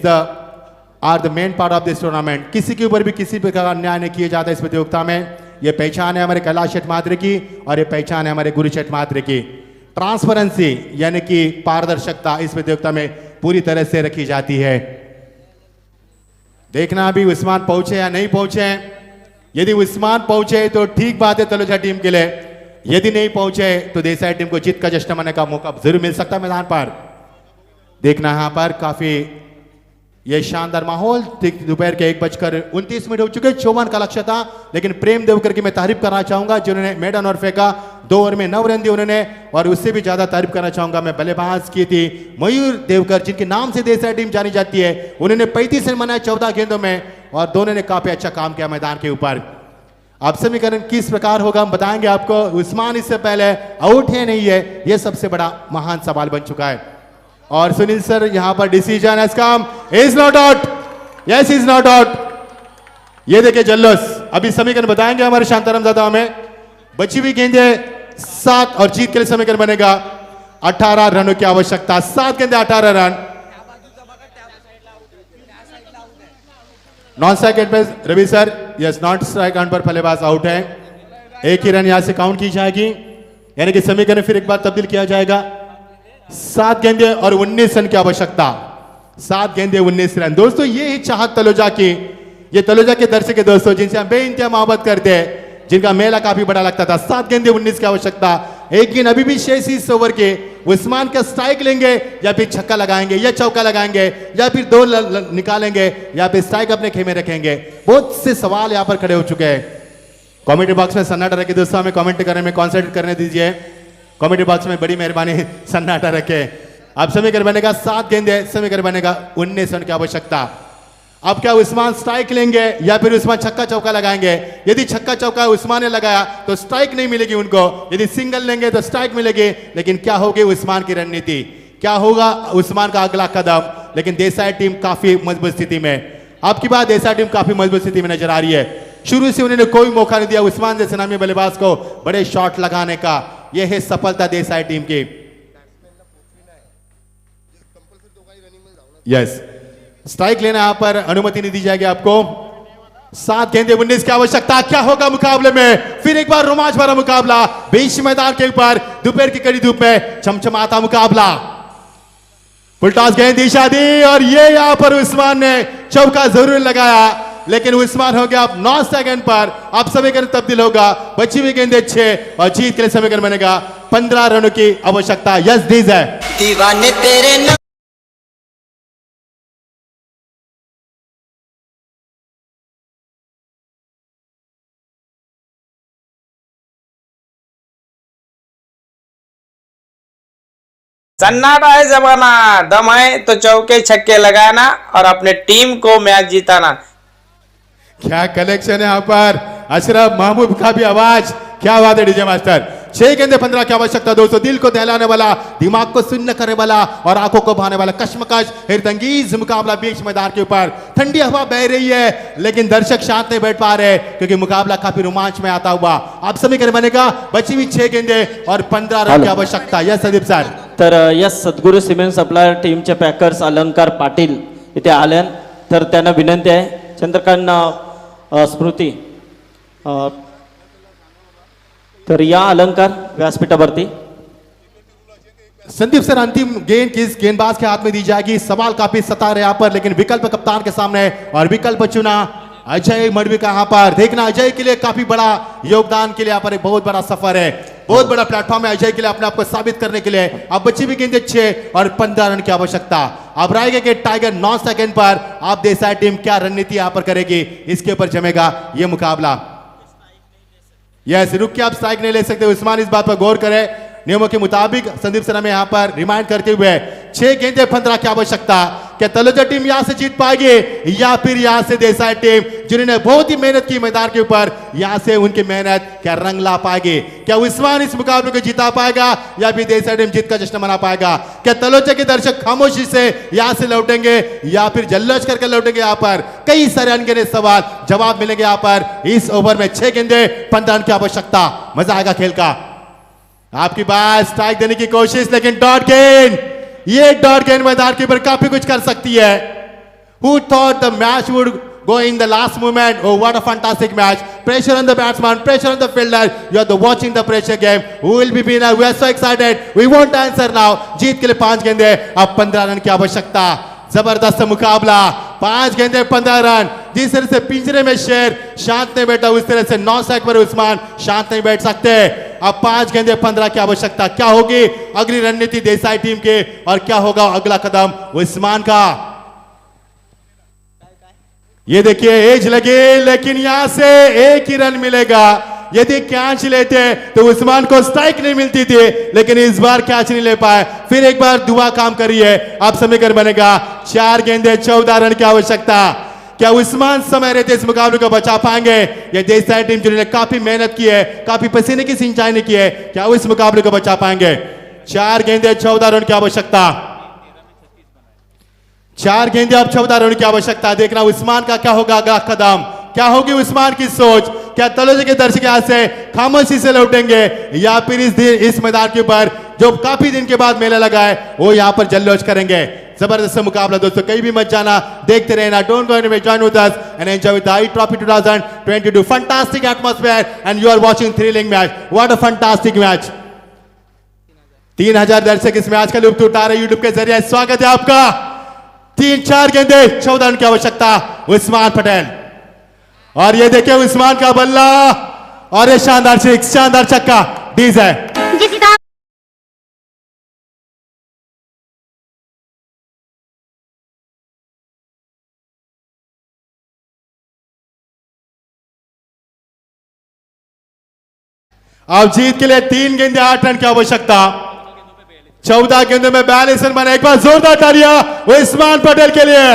Speaker 5: are the main part of this tournament. किसी के ऊपर भी किसी प्रकार का अन्याय नहीं किया जाता इस प्रतियोगिता में. ये पहचान है हमारे कैलाश शेठ मात्रे की और ये पहचान है हमारे गुरु शेठ मात्रे की. ट्रांसपेरेंसी यानी कि पारदर्शिकता इस प्रतियोगिता में पूरी तरह से रखी जाती है। देखना अभी उस्मान पहुंचे या नहीं पहुंचे। यदि उस्मान पहुंचे तो ठीक बात है तलोजा टीम के लिए, यदि नहीं पहुंचे तो देसाई टीम को जीत का जश्न मनाने का मौका जरूर मिल सकता है मैदान पर। देखना यहां पर काफी ये शानदार माहौल। दोपहर के 1:29 हो चुके, 54 का लक्ष्य था, लेकिन प्रेम देवकर की मैं तारीफ करना चाहूंगा जिन्होंने मेडन और फेंका, 2 ओवर में 9 रन दिए उन्होंने। और उससे भी ज्यादा तारीफ करना चाहूंगा मैं बल्लेबाज की थी मयूर देवकर, जिनके नाम से देसाई टीम जानी जाती है। उन्होंने 35 रन बनाए 14 गेंदों में और दोनों ने काफी अच्छा काम किया मैदान के ऊपर। अब समीकरण किस प्रकार होगा हम बताएंगे आपको। उस्मान इससे पहले आउट है नहीं है, यह सबसे बड़ा महान सवाल बन चुका है। और सुनील सर यहां पर decision has come, is not out, yes is not out. ये देखिए जल्लोस, अभी समीकरण बताएंगे हमारे शांताराम दादा हमें। बची हुई गेंदे 7 और जीत के लिए समीकरण बनेगा 18 रनों की आवश्यकता। 7 गेंदे 18 रन। नॉन स्ट्राइक आउट पे Ravi sir, yes non strike out पर बल्लेबाज आउट है। एक ही रन यहां से काउंट की जाएगी, यानी कि समीकरण फिर एक बार तब्दील किया जाएगा। 7 गेंदे और 19 रन की आवश्यकता। 7 गेंदे 19 रन। दोस्तों ये ही चाहत तलोजा की, ये तलोजा के दर्शक है दोस्तों, जिनसे हम बेइंतहा मोहब्बत करते हैं, जिनका मेला काफी बड़ा लगता था। 7 गेंदे 19 की आवश्यकता। एक गेंद अभी भी शेष इस ओवर के। उस्मान का स्ट्राइक लेंगे या फिर छक्का लगाएंगे या चौका लगाएंगे या फिर 2 निकालेंगे या फिर स्ट्राइक अपने खेमे रखेंगे। बहुत से सवाल यहां पर खड़े हो चुके हैं। कमेंट बॉक्स में सन्नाटा रखे दोस्तों, हमें कमेंट करने में कॉन्सेंट्रेट करने दीजिए। कमेंट बॉक्स में बड़ी मेहरबानी सन्नाटा रखे। अब समीकरण बनेगा 7 गेंदे, समीकरण बनेगा 19 रन की आवश्यकता। अब क्या उस्मान स्ट्राइक लेंगे या फिर उस्मान छक्का चौका लगाएंगे? यदि छक्का चौका उस्मान ने लगाया तो स्ट्राइक नहीं मिलेगी उनको, यदि सिंगल लेंगे तो स्ट्राइक मिलेगी। लेकिन क्या होगी उस्मान की रणनीति, क्या होगा उस्मान का अगला कदम? लेकिन देसाई टीम काफी मजबूत स्थिति में, आपकी बात देसाई टीम काफी मजबूत स्थिति में नजर आ रही है। शुरू से उन्होंने कोई मौका नहीं दिया उस्मान जैसे नामी बल्लेबाज को बड़े शॉट लगाने का। यह है सफलता देसाई टीम की। यस, स्ट्राइक लेना यहां पर अनुमति नहीं दी जाएगी आपको। 7 गेंदे 19 की आवश्यकता। क्या होगा मुकाबले में? फिर एक बार रोमांच भरा मुकाबला बीच मैदान के ऊपर, दोपहर की कड़ी धूप में चमचमाता मुकाबला। फुलटॉस गेंद दिशा दी और ये यहां पर उस्मान ने चौका जरूर लगाया, लेकिन उस्मान हो गया अब 9 सेकंड पर। अब समीकरण तब्दील होगा, बची हुई गेंदे 6 और जीत के लिए समीकरण बनेगा 15 रनों की आवश्यकता। यस डीज है
Speaker 7: दीवाने तेरे न
Speaker 8: सन्नाटा है जमाना, दम है तो चौके छक्के लगाना और अपने टीम को मैच जिताना।
Speaker 5: क्या कलेक्शन है यहाँ पर। अशरफ महमूद का भी आवाज, क्या बात है डीजे मास्टर। 6 गेंदे 15 की आवश्यकता दोस्तों। दिल को दहलाने वाला, दिमाग को सुन्न करने वाला और आंखों को भाने वाला कश्मकश हिरतंगीज मुकाबला बीच मैदान के ऊपर। ठंडी हवा बह रही है लेकिन दर्शक शांत नहीं बैठ पा रहे क्योंकि मुकाबला काफी रोमांच में आता हुआ। अब समीकरण बनेगा बची हुई 6 गेंदे और 15 रन की आवश्यकता। Yes Sandeep sir.
Speaker 1: तर या सद्गुरू सिमेंट सप्लायर टीमचे पॅकर्स अलंकार पाटील इथे आल्यान, तर त्यांना विनंती आहे चंद्रकांत स्मृती, तर या अलंकार व्यासपीठावरती।
Speaker 5: संदीप सर, अंतिम गेंद किस गेंदबाज के हाथ में दी जाएगी? सवाल काफी सता रहे यहाँ पर, लेकिन विकल्प कप्तान के सामने और विकल्प चुना अजय मडवी का। यहाँ पर देखना अजय के लिए काफी बड़ा योगदान के लिए यहाँ पर एक बहुत बड़ा सफर है, बहुत बड़ा प्लेटफॉर्म है अजय के लिए अपने आप को साबित करने के लिए। अब बची हुई गेंदें 6 और 15 रन की आवश्यकता। अब रहेगा कि टाइगर 9 सेकंड पर। आप देसाई टीम क्या रणनीति यहाँ पर करेगी, इसके ऊपर जमेगा ये मुकाबला। यस, रुक के आप स्ट्राइक नहीं ले सकते। उस्मान इस बात पर गौर करें। नियमों के मुताबिक संदीप सर हमें यहां पर रिमाइंड करते हुए 6 गेंदे 15 की आवश्यकता। क्या तलोजा टीम यहां से जीत पाएगी या फिर यहां से देसाई टीम जिन्होंने बहुत ही मेहनत की मैदान के ऊपर, यहां से उनकी मेहनत क्या रंग ला पाएगी? क्या उस्मान इस मुकाबले को जिता पाएगा या फिर देसाई टीम जीत का जश्न मना पाएगा? क्या तलोजा के दर्शक खामोशी से यहां से लौटेंगे या फिर जल्लोष करके लौटेंगे? यहां पर कई सारे अनगिनत सवाल जवाब मिलेंगे यहां पर। इस ओवर में 6 गेंदे 15 रन की आवश्यकता। मजा आएगा खेल का। आपकी बात, स्ट्राइक देने की कोशिश, लेकिन डॉट गेंद, ये डॉट गेंद मैदान के ऊपर काफी कुछ कर सकती है। Who thought the match would go in the last moment. Oh, what a fantastic match. Pressure on the batsman, pressure on the fielder. You are watching the pressure game. Who will be winner? We are so excited. We want answer now. जीत के लिए 5 गेंदे, अब 15 run की आवश्यकता. जबरदस्त मुकाबला, 5 गेंदे 15 run. जिस तरह से पिंजरे में शेर शांत नहीं बैठा, उस तरह से 9 स्ट्राइक पर उस्मान शांत नहीं बैठ सकते. अब 5 गेंदे 15 की आवश्यकता. क्या होगी अगली रणनीति देसाई टीम के और क्या होगा अगला कदम उस्मान का? ये देखिए एज लगे, लेकिन यहां से एक ही रन मिलेगा. यदि कैच लेते तो उस्मान को स्ट्राइक नहीं मिलती थी, लेकिन इस बार कैच नहीं ले पाए. फिर एक बार दुआ काम करी है. अब समीकरण बनेगा 4 गेंदे 14 रन की आवश्यकता. क्या उस्मान समय रहते इस मुकाबले को बचा पाएंगे? ये देसाई टीम जिन्होंने काफी मेहनत की है, काफी पसीने की सिंचाई की है, क्या वो इस मुकाबले को बचा पाएंगे? 4 गेंदे 14 रन की आवश्यकता. 4 गेंदे अब 14 रन की आवश्यकता. देखना उस्मान का क्या होगा अगला कदम, क्या होगी उस्मान की सोच. क्या तलोजा के दर्शक यहां से खामोशी से लौटेंगे या फिर इस मैदान के ऊपर जो काफी दिन के बाद मेला लगा है वो यहां पर जल्लोश करेंगे. जबरदस्त मुकाबला दोस्तों, कहीं भी मत जाना, देखते रहना. Don't go anywhere, join with us and enjoy with the I trophy 2022. Fantastic atmosphere and you are watching thrilling match. What a fantastic match. 3000 दर्शक इस मैच का लुत्फ उठा रहे यूट्यूब के जरिए. स्वागत है आपका. 3-4 गेंदे 14 रन की आवश्यकता. उस्मान पटेल और ये देखिए उस्मान का बल्ला और ये शानदार सिक्स, शानदार छक्का. डीज है अब जीत के लिए 3 गेंदे 8 रन की आवश्यकता. 14 गेंदों में 42 रन बने. एक बार जोरदार तालियां उस्मान पटेल के लिए.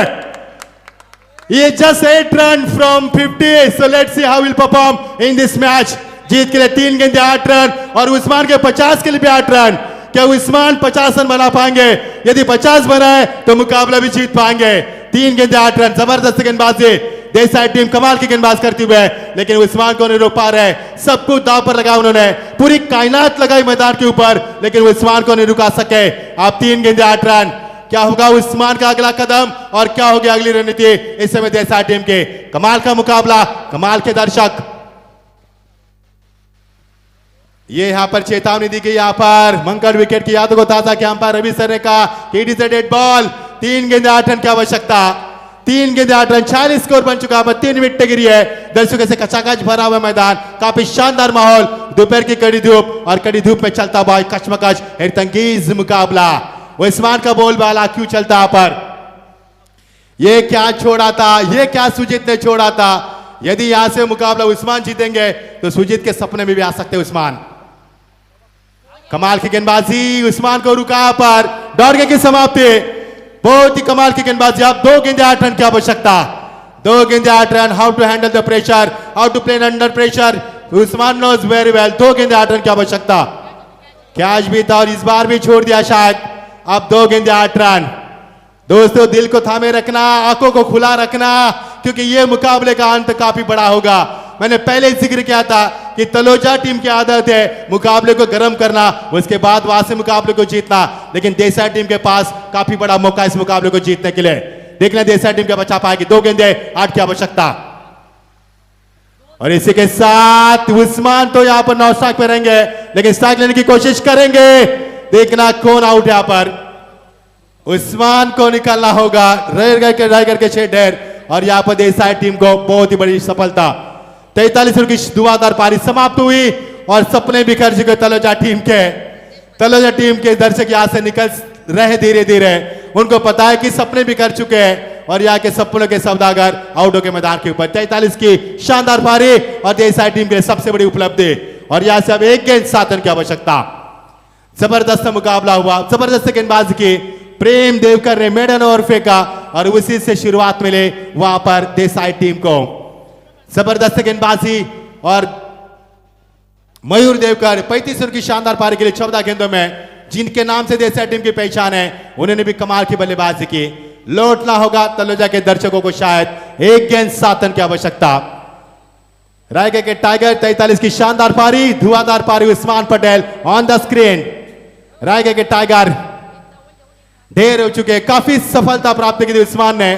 Speaker 5: ये just 8 run from 50. So let's see how will perform in this match. जीत के लिए 3 गेंदे 8 रन और उस्मान के 50 के लिए भी 8 रन. क्या उस्मान 50 रन बना पाएंगे? यदि 50 बनाए तो मुकाबला भी जीत पाएंगे. 3 गेंदे 8 रन. जबरदस्त गेंदबाजी. देसाई टीम कमाल की गेंदबाज करती हुए, लेकिन उस्मान को नहीं रोक पा रहे. सब कुछ दांव पर लगा उन्होंने, पूरी कायनात लगाई मैदान के ऊपर, लेकिन उस्मान को नहीं रुका सके. आप 3 गेंदे 8 रन. क्या होगा उस्मान का अगला कदम और क्या होगी अगली रणनीति इस समय देसाई टीम के? कमाल का मुकाबला, कमाल के दर्शक. ये यहां पर चेतावनी दी गई. यहां पर मंगल विकेट की यादों को ताजा किया अंपायर रवि सर ने कहा कि it is a dead ball. 3 गेंदे 8 रन की आवश्यकता. 3 गेंदे 8 रन. 40 स्कोर बन चुका है. 3 विकेट गिरी है. दर्शकों से कचाकच भरा हुआ मैदान, काफी शानदार माहौल. दोपहर की कड़ी धूप और कड़ी धूप में चलता हुआ कचमकच हैरतंगेज मुकाबला. उस्मान का बोलबाला क्यों चलता पर? ये क्या छोड़ा था, ये क्या सुजीत ने छोड़ा था. यदि यहां से मुकाबला उस्मान जीतेंगे तो सुजीत के सपने में भी आ सकते उस्मान. कमाल की गेंदबाजी. उस्मान को रुका पर दौड़ की समाप्ति. बहुत ही कमाल की गेंदबाजी. आप 2 गेंदे 8 रन की आवश्यकता. 2 गेंदे 8 run. How to handle the pressure, how to play under pressure. Usman knows very well. 2 गेंदे 8 रन की आवश्यकता. कैच भी था और इस बार भी छोड़ दिया शायद. अब 2 गेंदे 8 रन. दोस्तों दिल को थामे रखना, आंखों को खुला रखना, क्योंकि ये मुकाबले का अंत काफी बड़ा होगा. मैंने पहले ही जिक्र किया था कि तलोजा टीम की आदत है मुकाबले को गर्म करना, उसके बाद वहां से मुकाबले को जीतना. लेकिन देसाई टीम के पास काफी बड़ा मौका इस मुकाबले को जीतने के लिए. देखना देसाई टीम क्या बचा पाएगी. 2 गेंदे 8 की आवश्यकता. और इसी के साथ उस्मान तो यहां पर 9 स्ट्राइक पे रहेंगे, लेकिन स्ट्राइक लेने की कोशिश करेंगे. देखना कौन आउट यहां पर. उस्मान को निकालना होगा. रायगढ़ के 6 ढेर और यहां पर देसाई टीम को बहुत ही बड़ी सफलता. 43 रन की धुआंधार पारी समाप्त हुई और सपने बिखर चुके तलोजा टीम के. तलोजा टीम के दर्शक यहां से निकल रहे धीरे धीरे. उनको पता है कि सपने बिखर चुके हैं और यहाँ के सपनों के सौदागर आउटो के मैदान के ऊपर. 43 की शानदार पारी और देसाई टीम के लिए सबसे बड़ी उपलब्धि. और यहां से अब 1 गेंद 7 रन की आवश्यकता. जबरदस्त मुकाबला हुआ. जबरदस्त गेंदबाजी की. प्रेम देवकर ने मेडन ओवर फेंका और उसी से शुरुआत मिले वहां पर देसाई टीम को. जबरदस्त गेंदबाजी और मयूर देवकर 35 रन की शानदार पारी के लिए 14 गेंदों में, जिनके नाम से देसाई टीम की पहचान है, उन्होंने भी कमाल की बल्लेबाजी की. लौटना होगा तलोजा के दर्शकों को शायद. 1 गेंद 7 रन की आवश्यकता. रायगढ़ के टाइगर 43 की शानदार पारी, धुआंधार पारी. Usman Patel on the screen. Raigarh के टाइगर ढेर हो चुके. काफी सफलता प्राप्त की थी उस्मान ने.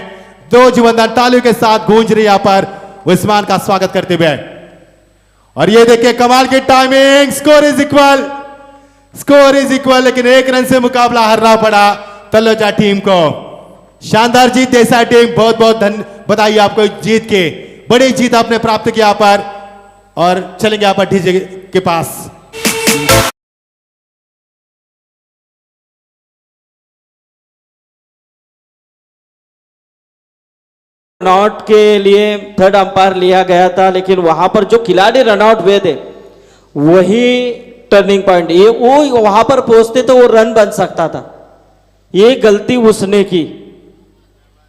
Speaker 5: दो जुबंदार तालियों के साथ गूंज रही यहाँ पर उस्मान का स्वागत करते हुए। और ये देखिए कमाल की टाइमिंग, स्कोर इज इक्वल, लेकिन एक रन से मुकाबला हारना पड़ा तलोजा टीम को। शानदार जीत देसाई टीम, बहुत बहुत बधाई आपको जीत के, बड़ी जीत आपने प्राप्त किया यहाँ पर। और चलेंगे यहाँ पर डीजे के पास।
Speaker 1: रनआउट के लिए थर्ड अंपायर लिया गया था, लेकिन वहां पर जो खिलाड़ी रनआउट हुए थे वही टर्निंग पॉइंट, ये वो वहां पर पहुंचते तो वो रन बन सकता था, ये गलती उसने की।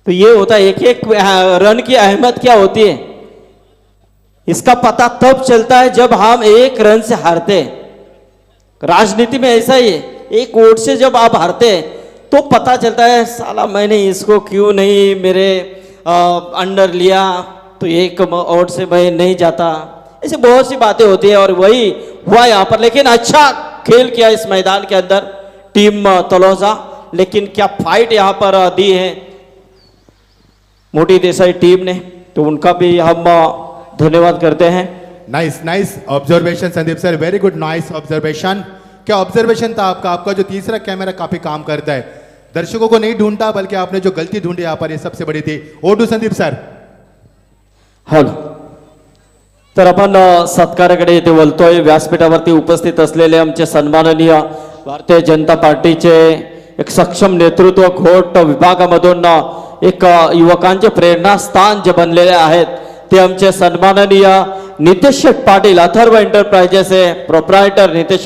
Speaker 1: तो ये होता है, एक एक रन की अहमियत क्या होती है इसका पता तब चलता है जब हम एक रन से हारते हैं। राजनीति में ऐसा ही है, एक वोट से जब आप हारते हैं तो पता चलता है साला मैंने इसको क्यों नहीं मेरे अंडर लिया, तो एक वोट से मैं नहीं जाता। ऐसे बहुत सी बातें होती है और वही हुआ यहाँ पर। लेकिन अच्छा खेल किया इस मैदान के अंदर टीम तलोजा, लेकिन क्या फाइट यहाँ पर दी है मोटी देसाई टीम ने, तो उनका भी हम धन्यवाद करते हैं।
Speaker 5: Nice observation Sandeep sir, very good, nice observation. क्या ऑब्जर्वेशन था आपका? आपका जो तीसरा कैमरा काफी काम करता है, दर्शकों को नहीं ढूंढता बल्कि आपने जो गलती ढूंढी यहाँ पर ये सबसे बड़ी थी। ओडू संदीप सर।
Speaker 1: हॅलो, तर आपण सत्काराकडे येथे बोलतोय। व्यासपीठावरती उपस्थित असलेले आमचे सन्माननीय भारतीय जनता पार्टीचे एक सक्षम नेतृत्व, घोट विभागामधून एक युवकांचे प्रेरणास्थान जे बनलेले आहेत ते आमचे सन्माननीय नितेश पाटील, अथर्व एंटरप्राइजेसचे प्रोप्रायटर नितेश